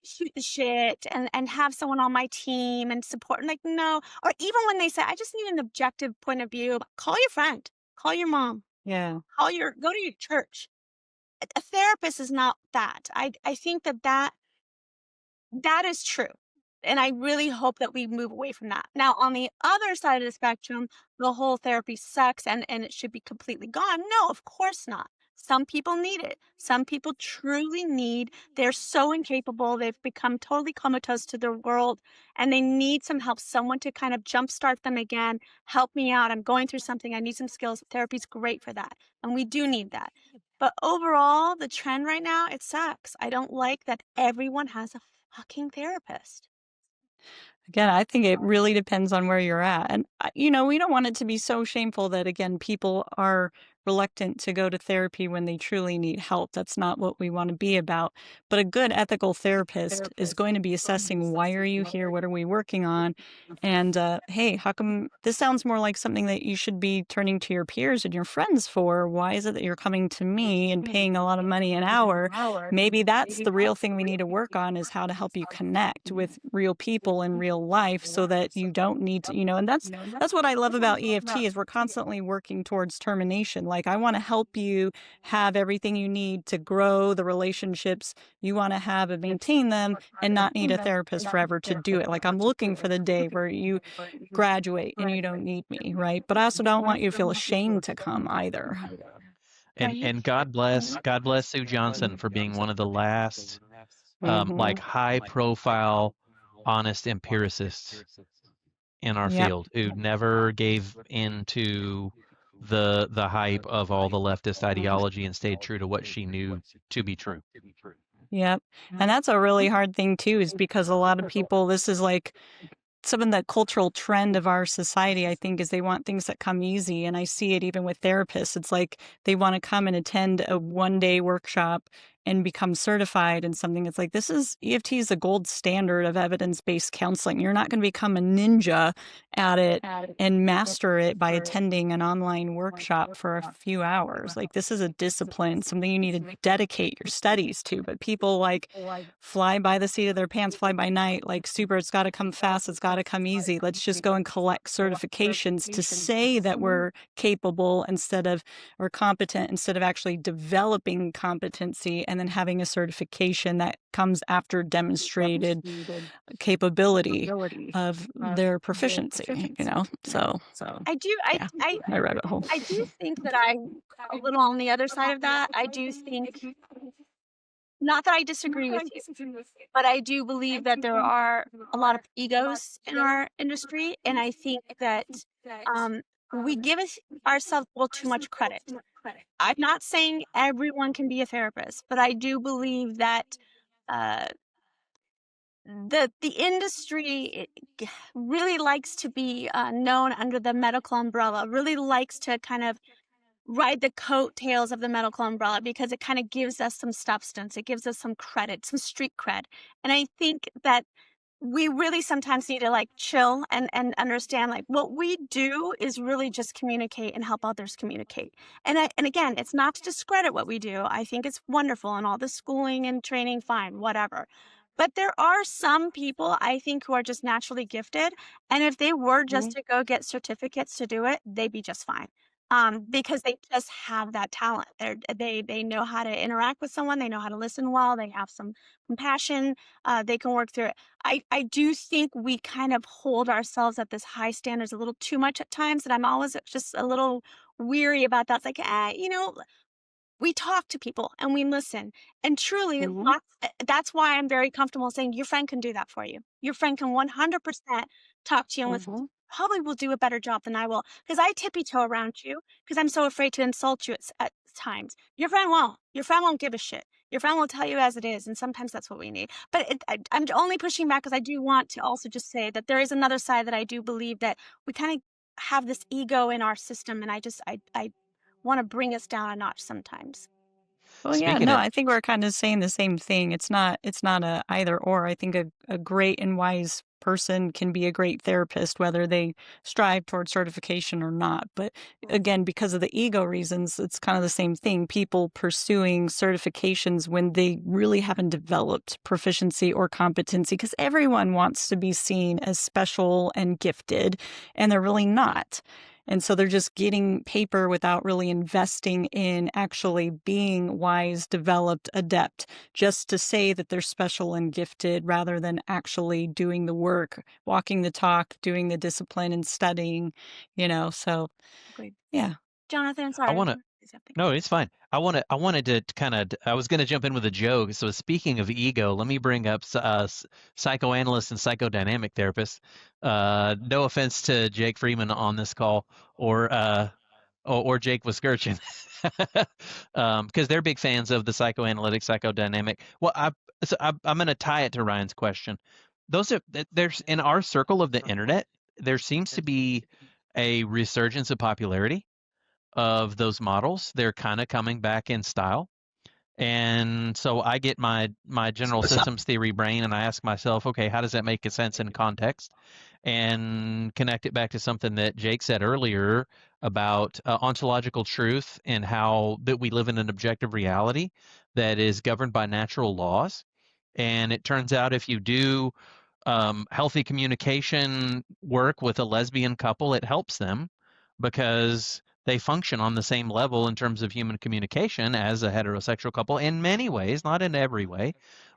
shoot the shit and have someone on my team and support, like, no. Or even when they say, I just need an objective point of view, call your friend, call your mom, Yeah. go to your church. A therapist is not that. I think that is true. And I really hope that we move away from that. Now, on the other side of the spectrum, the whole therapy sucks and it should be completely gone. No, of course not. Some people need it. Some people truly need, they're so incapable. They've become totally comatose to their world and they need some help, someone to kind of jumpstart them again. Help me out. I'm going through something. I need some skills. Therapy's great for that. And we do need that. But overall, the trend right now, it sucks. I don't like that everyone has a fucking therapist. Again, I think it really depends on where you're at. And, we don't want it to be so shameful that, again, people are reluctant to go to therapy when they truly need help. That's not what we want to be about. But a good ethical therapist is going to be assessing, why are you here? What are we working on? And, hey, how come this sounds more like something that you should be turning to your peers and your friends for? Why is it that you're coming to me and paying a lot of money an hour? Maybe that's the real thing we need to work on, is how to help you connect with real people in real life so that you don't need to, and that's what I love about EFT, is we're constantly working towards termination. Like, I want to help you have everything you need to grow the relationships you want to have and maintain them, and not need a therapist forever to do it. Like, I'm looking for the day where you graduate and you don't need me, right? But I also don't want you to feel ashamed to come either. And God bless Sue Johnson for being one of the last like high profile, honest empiricists in our Yep. field, who never gave into the hype of all the leftist ideology and stayed true to what she knew to be true. Yep. And that's a really hard thing too, is because a lot of people, this is like some of the cultural trend of our society, I think, is they want things that come easy. And I see it even with therapists. It's like they want to come and attend a one-day workshop and become certified in something. It's like, EFT is the gold standard of evidence-based counseling. You're not going to become a ninja at it and master it by attending an online workshop for a few hours. Like, this is a discipline, something you need to dedicate your studies to. But people like fly by the seat of their pants, fly by night, like, super, it's got to come fast, it's got to come easy. Let's just go and collect certifications to say that we're capable or competent, instead of actually developing competency and then having a certification that comes after demonstrated capability of their proficiency, So my rabbit hole. I do think that I'm a little on the other side of that. I do think, not that I disagree with you, but I do believe that there are a lot of egos in our industry, and I think that we give ourselves a little too much credit. I'm not saying everyone can be a therapist, but I do believe that the industry really likes to be known under the medical umbrella, really likes to kind of ride the coattails of the medical umbrella, because it kind of gives us some substance. It gives us some credit, some street cred. And I think that we really sometimes need to like chill and understand, like, what we do is really just communicate and help others communicate. And again, it's not to discredit what we do. I think it's wonderful, and all the schooling and training, fine, whatever. But there are some people, I think, who are just naturally gifted. And if they were just to go get certificates to do it, they'd be just fine. Because they just have that talent. They know how to interact with someone. They know how to listen well. They have some compassion. They can work through it. I do think we kind of hold ourselves at this high standards a little too much at times, and I'm always just a little weary about that. It's like, we talk to people and we listen, and truly, that's why I'm very comfortable saying your friend can do that for you. Your friend can 100% talk to you and listen. probably will do a better job than I will, because I tippy toe around you because I'm so afraid to insult you at times. Your friend won't. Your friend won't give a shit. Your friend will tell you as it is, and sometimes that's what we need. But I'm only pushing back because I do want to also just say that there is another side that I do believe that we kind of have this ego in our system, and I want to bring us down a notch sometimes. Well, yeah, Speaking no, of, I think we're kind of saying the same thing. It's not a either or. I think a great and wise person can be a great therapist, whether they strive towards certification or not. But again, because of the ego reasons, it's kind of the same thing. People pursuing certifications when they really haven't developed proficiency or competency, because everyone wants to be seen as special and gifted, and they're really not. And so they're just getting paper without really investing in actually being wise, developed, adept, just to say that they're special and gifted rather than actually doing the work, walking the talk, doing the discipline and studying, so Agreed. yeah. Jonathan, I sorry. want to. No, it's fine. I wanted to kind of. I was going to jump in with a joke. So speaking of ego, let me bring up psychoanalyst and psychodynamic therapist. No offense to Jake Freeman on this call, or Jake Wiskerchin, because they're big fans of the psychoanalytic, psychodynamic. Well, I'm going to tie it to Ryan's question. There's in our circle of the internet, there seems to be a resurgence of popularity of those models. They're kind of coming back in style. And so I get my general systems theory brain and I ask myself, okay, how does that make sense in context? And connect it back to something that Jake said earlier about ontological truth and how that we live in an objective reality that is governed by natural laws. And it turns out if you do healthy communication work with a lesbian couple, it helps them because they function on the same level in terms of human communication as a heterosexual couple in many ways, not in every way,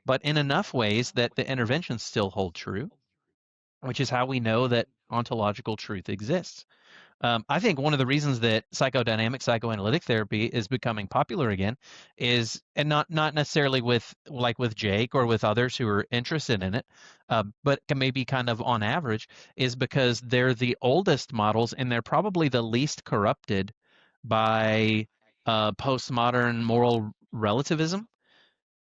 but in enough ways that the interventions still hold true, which is how we know that ontological truth exists. I think one of the reasons that psychodynamic psychoanalytic therapy is becoming popular again is, and not necessarily with Jake or with others who are interested in it, but maybe kind of on average, is because they're the oldest models and they're probably the least corrupted by postmodern moral relativism.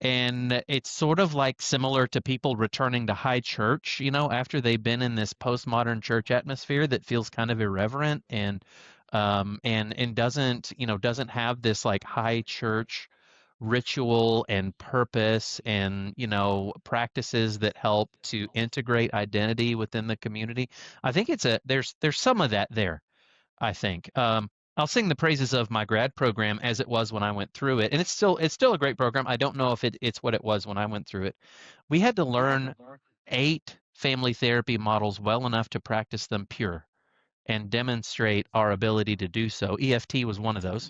And it's sort of like similar to people returning to high church, after they've been in this postmodern church atmosphere that feels kind of irreverent and doesn't have this like high church ritual and purpose and practices that help to integrate identity within the community. I think there's some of that there, I think. I'll sing the praises of my grad program as it was when I went through it. And it's still a great program. I don't know if it's what it was when I went through it. We had to learn 8 family therapy models well enough to practice them pure and demonstrate our ability to do so. EFT was one of those.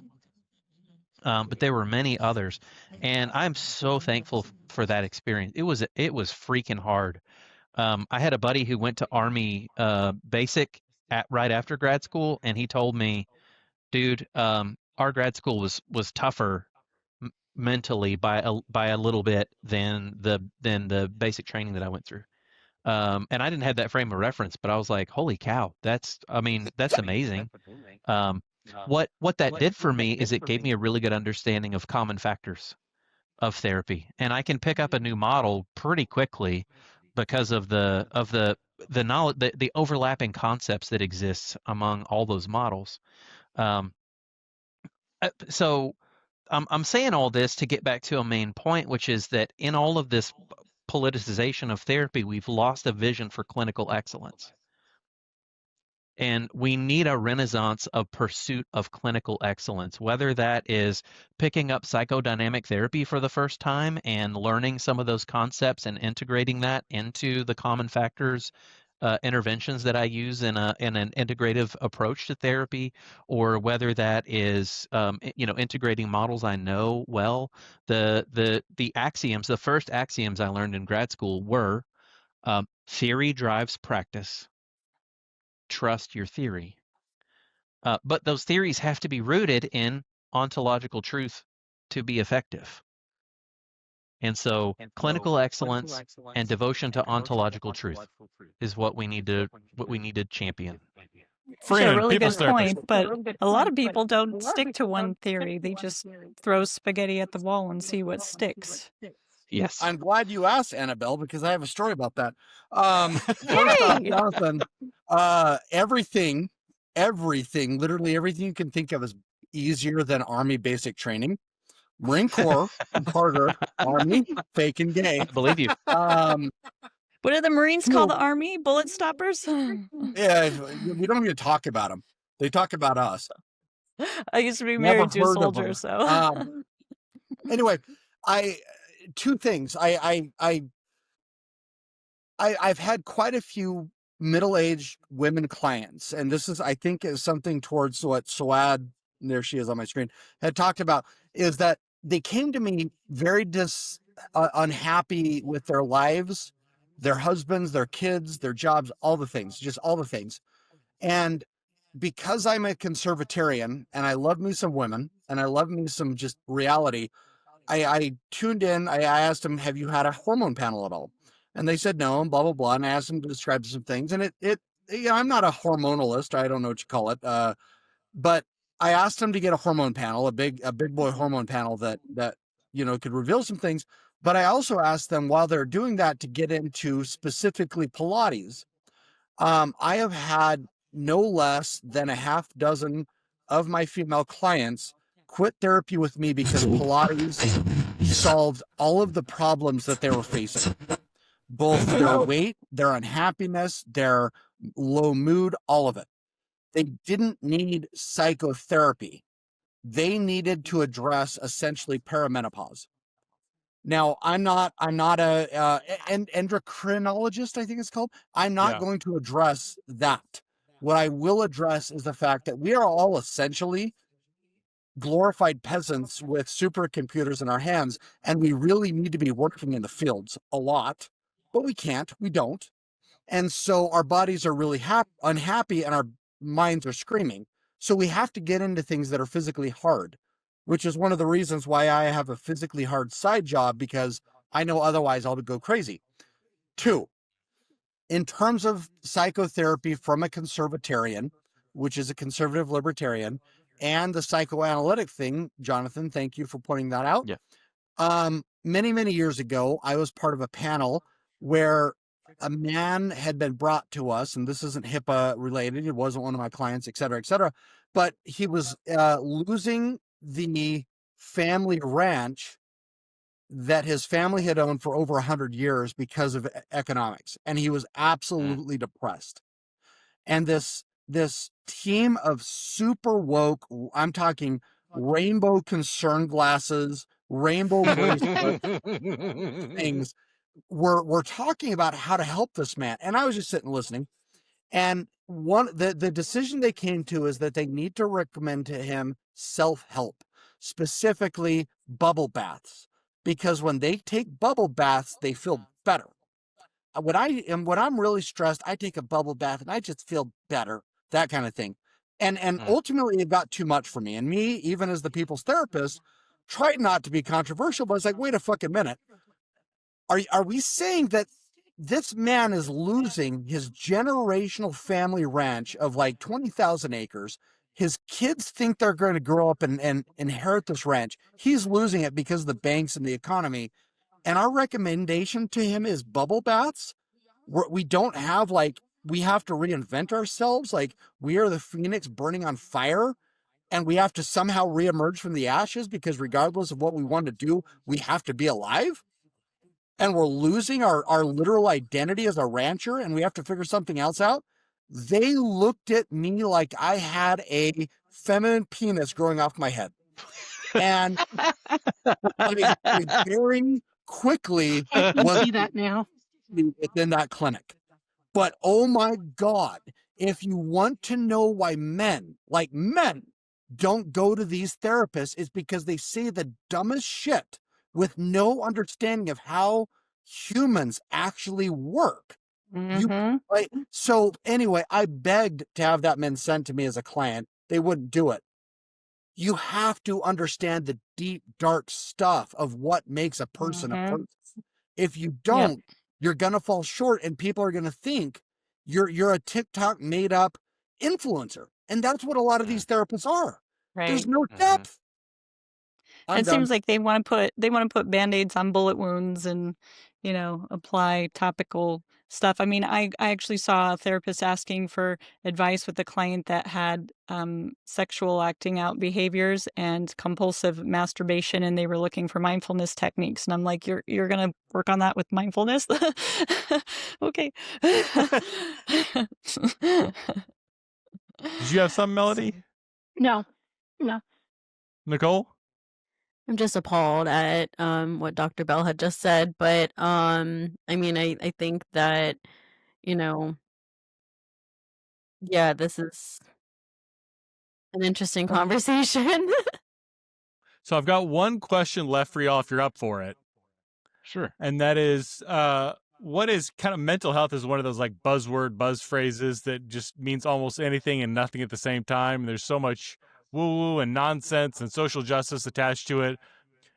But there were many others. And I'm so thankful for that experience. It was freaking hard. I had a buddy who went to Army basic right after grad school, and he told me, dude, our grad school was tougher mentally by a little bit than the basic training that I went through. And I didn't have that frame of reference, but I was like, holy cow, that's amazing. What that did for me is it gave me a really good understanding of common factors of therapy, and I can pick up a new model pretty quickly because of the knowledge, the overlapping concepts that exist among all those models. So I'm saying all this to get back to a main point, which is that in all of this politicization of therapy, we've lost a vision for clinical excellence. And we need a renaissance of pursuit of clinical excellence, whether that is picking up psychodynamic therapy for the first time and learning some of those concepts and integrating that into the common factors interventions that I use in an integrative approach to therapy, or whether that is integrating models I know well. The axioms, the first axioms I learned in grad school were theory drives practice. Trust your theory. But those theories have to be rooted in ontological truth to be effective. And so clinical excellence and devotion to ontological truth is what we need to champion. Actually, a Freeman, really people's good therapist. point, but a lot of people don't stick to one theory. They just throw spaghetti at the wall and see what sticks. Yes. I'm glad you asked, Annabelle, because I have a story about that. First off, Yay! Jonathan, everything, literally everything you can think of is easier than Army basic training. Marine Corps, harder. Army, fake and gay. I believe you. What do the Marines call the Army? Bullet stoppers? Yeah, we don't even talk about them. They talk about us. I used to be Never married to a heard of soldier, them. so. Anyway, two things. I've had quite a few middle-aged women clients, and this is, I think, is something towards what Soad, there she is on my screen, had talked about, is that they came to me very unhappy with their lives, their husbands, their kids, their jobs, all the things, just all the things. And because I'm a conservatarian and I love me some women and I love me some just reality, I tuned in. I asked them, have you had a hormone panel at all? And they said no, and blah, blah, blah. And I asked them to describe some things. And I'm not a hormonalist. I don't know what you call it. But I asked them to get a hormone panel, a big boy hormone panel that, could reveal some things. But I also asked them, while they're doing that, to get into specifically Pilates. I have had no less than a half dozen of my female clients quit therapy with me because Pilates solved all of the problems that they were facing. Both their weight, their unhappiness, their low mood, all of it. They didn't need psychotherapy. They needed to address essentially perimenopause. Now, I'm not a endocrinologist, I think it's called. I'm not going to address that. What I will address is the fact that we are all essentially glorified peasants with supercomputers in our hands, and we really need to be working in the fields a lot, but we can't, we don't. And so our bodies are really unhappy and our minds are screaming. So we have to get into things that are physically hard, which is one of the reasons why I have a physically hard side job, because I know otherwise I'll go crazy. 2, in terms of psychotherapy from a conservatarian, which is a conservative libertarian, and the psychoanalytic thing, Jonathan, thank you for pointing that out. Yeah. Many, many years ago, I was part of a panel where a man had been brought to us, and this isn't HIPAA related. It wasn't one of my clients, et cetera, but he was losing the family ranch that his family had owned for over 100 years because of economics. And he was absolutely depressed. And this team of super woke, I'm talking rainbow concern glasses, rainbow bracelets, things, we're talking about how to help this man. And I was just sitting listening. And the decision they came to is that they need to recommend to him self-help, specifically bubble baths, because when they take bubble baths, they feel better. When I'm really stressed, I take a bubble bath and I just feel better, that kind of thing. And ultimately it got too much for me. And me, even as the people's therapist, tried not to be controversial, but it's like, wait a fucking minute. Are we saying that this man is losing his generational family ranch of like 20,000 acres? His kids think they're going to grow up and inherit this ranch. He's losing it because of the banks and the economy. And our recommendation to him is bubble baths. We don't have we have to reinvent ourselves. Like we are the phoenix burning on fire and we have to somehow reemerge from the ashes because regardless of what we want to do, we have to be alive. And we're losing our literal identity as a rancher and we have to figure something else out. They looked at me like I had a feminine penis growing off my head. And I very quickly I can see that now. within that clinic. But oh my God, if you want to know why men don't go to these therapists, it's because they say the dumbest shit with no understanding of how humans actually work. So anyway, I begged to have that man sent to me as a client. They wouldn't do it. You have to understand the deep, dark stuff of what makes a person a person. If you don't, you're going to fall short and people are going to think you're a TikTok made up influencer. And that's what a lot of these therapists are. There's Right. no depth. I'm It done. seems like they want to put band-aids on bullet wounds and, apply topical stuff. I mean, I actually saw a therapist asking for advice with a client that had sexual acting out behaviors and compulsive masturbation, and they were looking for mindfulness techniques. And I'm like, you're gonna work on that with mindfulness? Okay. Did you have some, Melody? No. Nicole? I'm just appalled at what Dr. Bell had just said, but I mean, I think that, yeah, this is an interesting conversation. So I've got one question left for y'all if you're up for it. Sure. And that is, what is kind of mental health is one of those like buzz phrases that just means almost anything and nothing at the same time. There's so much woo-woo and nonsense and social justice attached to it.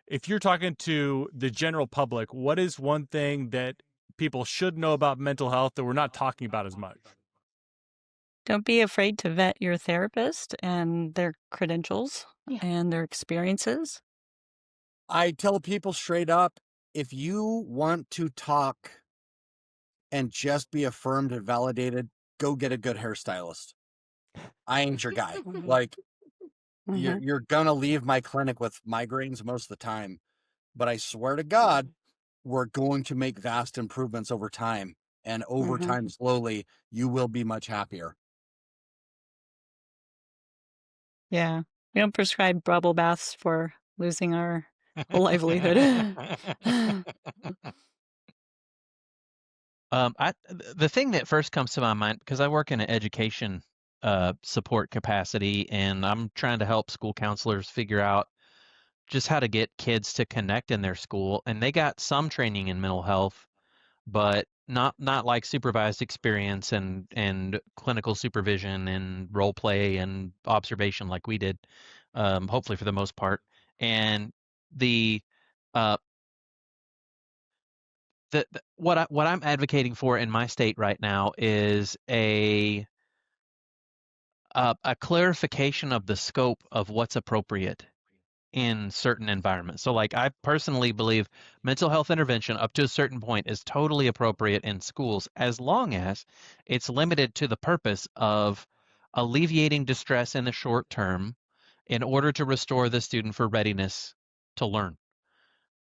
If you're talking to the general public, what is one thing that people should know about mental health that we're not talking about as much? Don't be afraid to vet your therapist and their credentials Yeah. and their experiences. I tell people straight up, if you want to talk and just be affirmed and validated, go get a good hairstylist. I ain't your guy. Like, you're gonna leave my clinic with migraines most of the time, but I swear to God, we're going to make vast improvements over time, and over time, slowly, you will be much happier. Yeah. We don't prescribe bubble baths for losing our whole livelihood. The thing that first comes to my mind, because I work in an education support capacity, and I'm trying to help school counselors figure out just how to get kids to connect in their school, and they got some training in mental health, but not like supervised experience and clinical supervision and role play and observation like we did, hopefully for the most part. And the what I'm advocating for in my state right now is a clarification of the scope of what's appropriate in certain environments. So like I personally believe mental health intervention up to a certain point is totally appropriate in schools as long as it's limited to the purpose of alleviating distress in the short term in order to restore the student for readiness to learn.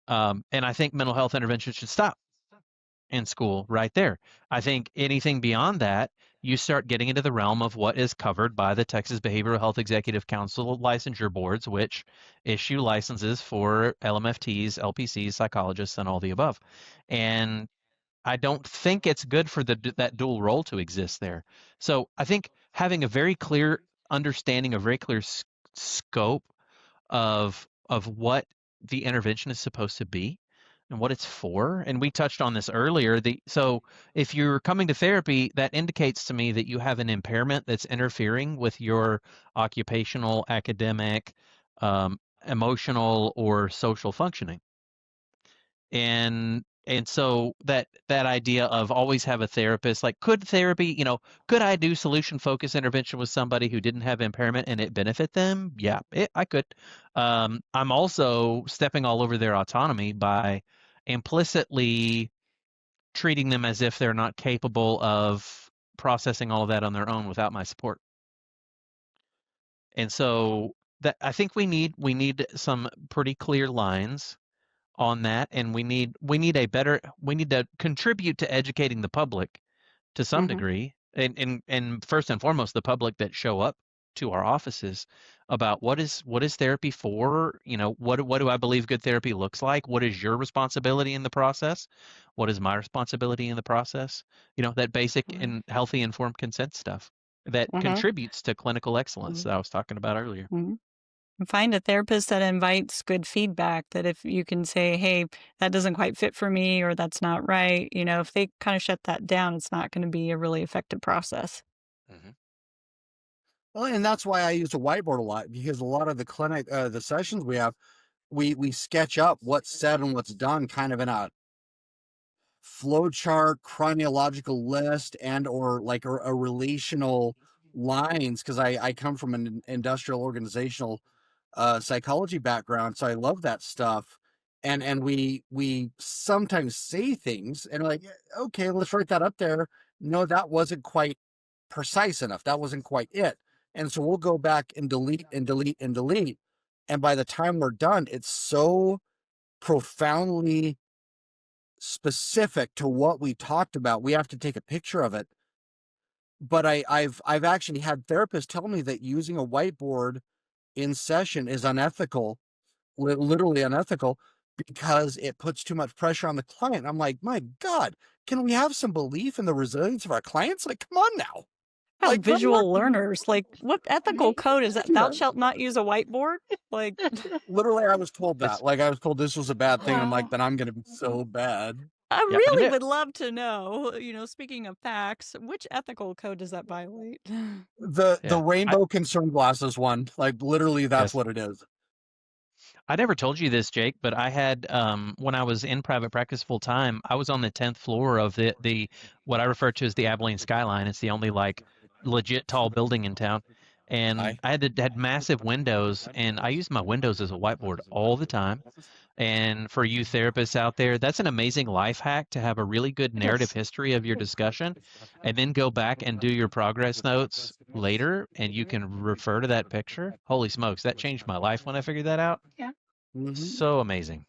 And I think mental health intervention should stop in school right there. I think anything beyond that, you start getting into the realm of what is covered by the Texas Behavioral Health Executive Council licensure boards, which issue licenses for LMFTs, LPCs, psychologists, and all the above. And I don't think it's good for that dual role to exist there. So I think having a very clear understanding, a very clear scope of what the intervention is supposed to be and what it's for. And we touched on this earlier. So if you're coming to therapy, that indicates to me that you have an impairment that's interfering with your occupational, academic, emotional, or social functioning. And so that idea of always have a therapist, like could therapy, could I do solution focused intervention with somebody who didn't have impairment and it benefit them? Yeah, I could. I'm also stepping all over their autonomy by implicitly treating them as if they're not capable of processing all of that on their own without my support. And so that I think we need some pretty clear lines on that, and we need to contribute to educating the public to some degree, and first and foremost the public that show up to our offices about what is therapy for. What do I believe good therapy looks like? What is your responsibility in the process? What is my responsibility in the process? That basic and healthy informed consent stuff that contributes to clinical excellence that I was talking about earlier. Find a therapist that invites good feedback, that if you can say, hey, that doesn't quite fit for me, or that's not right, if they kind of shut that down, it's not going to be a really effective process. Well, and that's why I use a whiteboard a lot, because a lot of the clinic, the sessions we have, we sketch up what's said and what's done kind of in a flowchart, chronological list, and or like a relational lines because I come from an industrial organizational psychology background, so I love that stuff. And we sometimes say things and like, okay, let's write that up there. No, that wasn't quite precise enough. That wasn't quite it. And so we'll go back and delete and delete and delete. And by the time we're done, it's so profoundly specific to what we talked about. We have to take a picture of it. But I've actually had therapists tell me that using a whiteboard in session is unethical, literally unethical, because it puts too much pressure on the client. I'm like, my God, can we have some belief in the resilience of our clients? Like, come on now. About Like, visual learners, like what ethical code is that? Yeah. Thou shalt not use a whiteboard. Like, literally, I was told that. Like, I was told this was a bad thing. I'm like, Wow. then I'm going to be so bad. I Yeah, really and would love to know. Speaking of facts, which ethical code does that violate? The Yeah. rainbow concern glasses one, like literally, that's Yes. what it is. I never told you this, Jake, but I had when I was in private practice full time, I was on the 10th floor of the what I refer to as the Abilene skyline. It's the only like legit tall building in town. And Hi. I had massive windows, and I used my windows as a whiteboard all the time. And for you therapists out there, that's an amazing life hack to have a really good narrative Yes. history of your discussion, and then go back and do your progress notes later, and you can refer to that picture. Holy smokes, that changed my life when I figured that out. Yeah. Mhm. So amazing.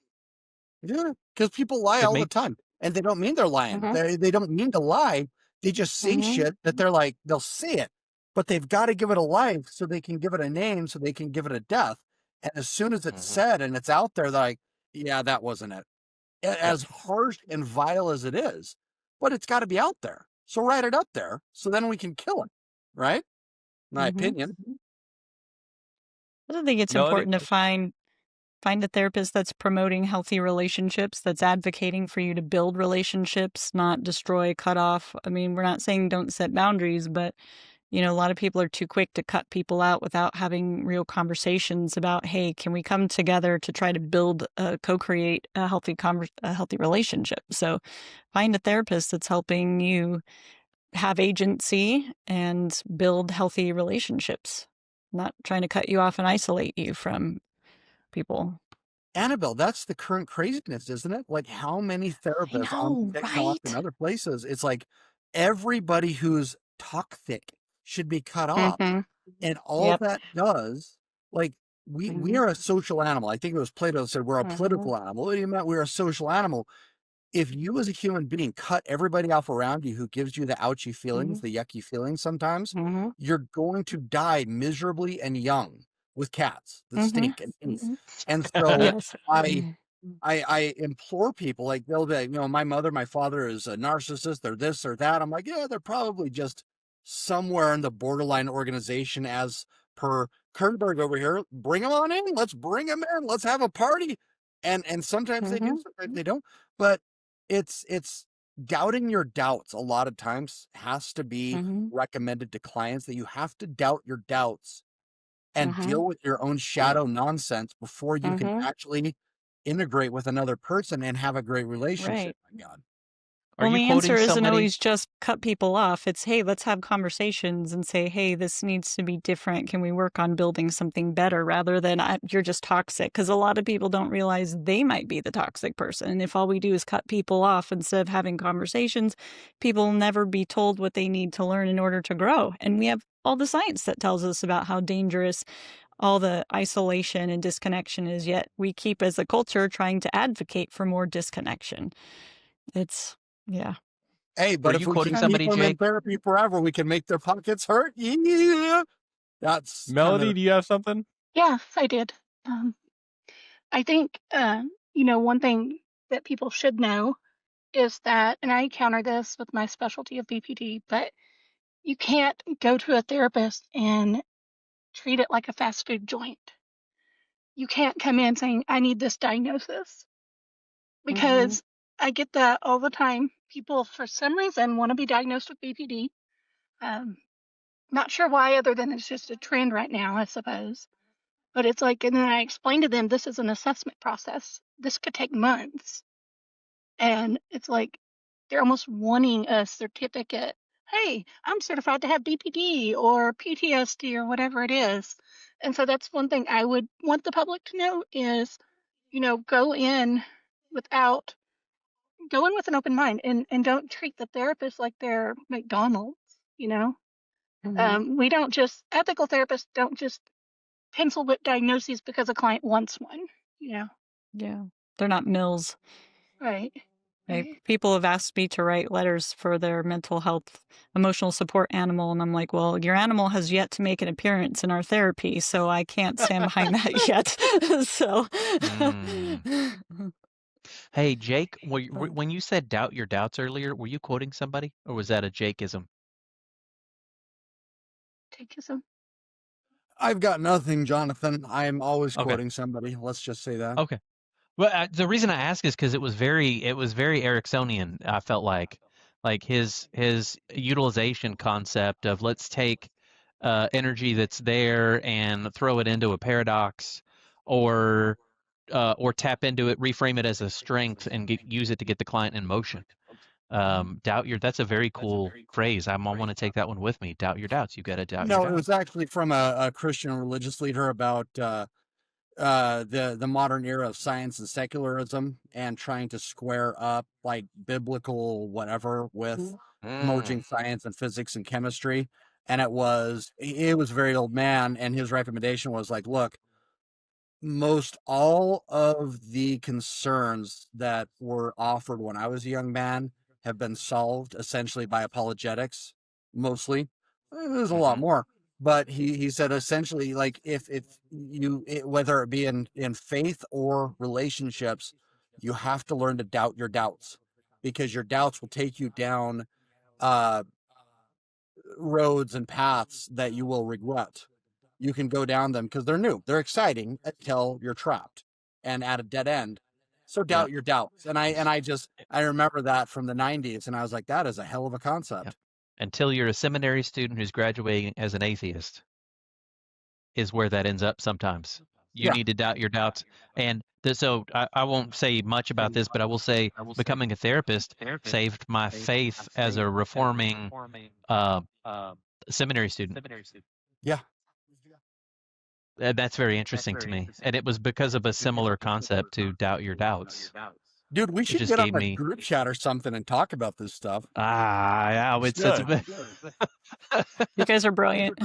Yeah, because people lie It all the made time, and they don't mean they're lying. Mhm. They don't mean to lie. They just say Mhm. shit that they're like, they'll say it, but they've got to give it a life so they can give it a name, so they can give it a death. And as soon as it's Mhm. said and it's out there, they're like, yeah, that wasn't it. Yep. As harsh and vile as it is, but it's got to be out there. So write it up there so then we can kill it, right? My Mhm. opinion. I don't think it's Melody? important to find a therapist that's promoting healthy relationships, that's advocating for you to build relationships, not destroy, cut off. I mean, we're not saying don't set boundaries, but a lot of people are too quick to cut people out without having real conversations about, hey, can we come together to try to build, co-create a healthy relationship? So find a therapist that's helping you have agency and build healthy relationships, not trying to cut you off and isolate you from people. Annabelle, that's the current craziness, isn't it? Like how many therapists on know, TikTok and right? other places, it's like everybody who's toxic should be cut off. Mhm. And all Yep. that does, like we are a social animal. I think it was Plato that said we're a political animal. What do you mean we're a social animal? If you as a human being cut everybody off around you who gives you the ouchy feelings, the yucky feelings sometimes, Mhm. you're going to die miserably and young with cats that stink and eat. And so Yes. I implore people, like they'll be like, my mother, my father is a narcissist, they're this or that. I'm like, yeah, they're probably just somewhere in the borderline organization as per Kernberg over here. Bring them on in. Let's bring them in. Let's have a party. And sometimes they do, sometimes they don't. But it's doubting your doubts a lot of times has to be recommended to clients, that you have to doubt your doubts and deal with your own shadow nonsense before you can actually integrate with another person and have a great relationship. Right. My God. Are Well, you the quoting answer isn't somebody? always just cut people off. It's, hey, let's have conversations and say, hey, this needs to be different. Can we work on building something better, rather than you're just toxic? Because a lot of people don't realize they might be the toxic person. And if all we do is cut people off instead of having conversations, people will never be told what they need to learn in order to grow. And we have all the science that tells us about how dangerous all the isolation and disconnection is, yet we keep as a culture trying to advocate for more disconnection. It's, yeah. Hey, but Are if you we quoting can somebody, keep them in Jake? therapy forever, we can make their pockets hurt. Yeah. That's Melody, kinda, do you have something? Yeah, I did. I think one thing that people should know is that, and I encounter this with my specialty of BPD, but you can't go to a therapist and treat it like a fast food joint. You can't come in saying, I need this diagnosis, because I get that all the time. People, for some reason, want to be diagnosed with BPD. Not sure why, other than it's just a trend right now, I suppose. But it's like, and then I explain to them, this is an assessment process. This could take months. And it's like they're almost wanting a certificate hey, I'm certified to have DPD or PTSD or whatever it is. And so that's one thing I would want the public to know is, go in with an open mind and don't treat the therapist like they're McDonald's, We don't just, ethical therapists don't just pencil whip diagnoses because a client wants one, Yeah. They're not mills. Right. People have asked me to write letters for their mental health, emotional support animal. And I'm like, well, your animal has yet to make an appearance in our therapy, so I can't stand behind that yet. So. Hey, Jake, when you said doubt your doubts earlier, were you quoting somebody or was that a Jakeism? Jakeism. I've got nothing, Jonathan. I am always Okay. quoting somebody. Let's just say that. Okay. Well, the reason I ask is because it was very Ericksonian. I felt like his utilization concept of let's take energy that's there and throw it into a paradox, or tap into it, reframe it as a strength, and use it to get the client in motion. That's a very cool phrase. I want to take that one with me. Doubt your doubts. You got to doubt your No, doubts. it was actually from a Christian religious leader about the modern era of science and secularism and trying to square up like biblical whatever with merging science and physics and chemistry. And it was a very old man, and his recommendation was like, look, most all of the concerns that were offered when I was a young man have been solved essentially by apologetics, mostly. There's a lot more, but he said essentially, like, if you, whether it be in faith or relationships, you have to learn to doubt your doubts, because your doubts will take you down roads and paths that you will regret. You can go down them because they're new, they're exciting until you're trapped and at a dead end. So doubt your doubts. And I remember that from the 90s, and I was like, that is a hell of a concept. Yep. Until you're a seminary student who's graduating as an atheist is where that ends up sometimes. You need to doubt your doubts. And so I won't say much about this, but I will say becoming a therapist saved my faith as a reforming seminary student. Yeah. That's very interesting to me. And it was because of a similar concept to doubt your doubts. Dude, we should just get on gave a me- group chat or something and talk about this stuff. Yeah, You guys are brilliant.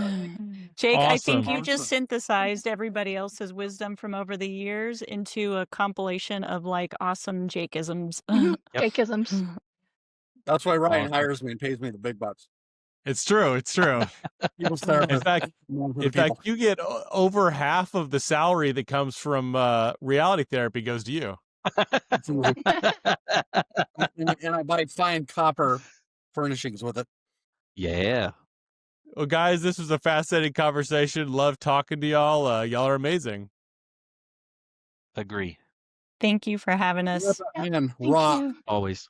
Jake, I think Awesome. you just synthesized everybody else's wisdom from over the years into a compilation of like awesome Jakeisms. Yep. Jakeisms. That's why Ryan Awesome. hires me and pays me the big bucks. It's true. It's true. People's therapist. In fact, you get over half of the salary that comes from reality therapy goes to you. and I buy fine copper furnishings with it. Yeah. Well, guys, this was a fascinating conversation. Love talking to y'all. Y'all are amazing. Agree. Thank you for having us. And Thank rock. you. Always.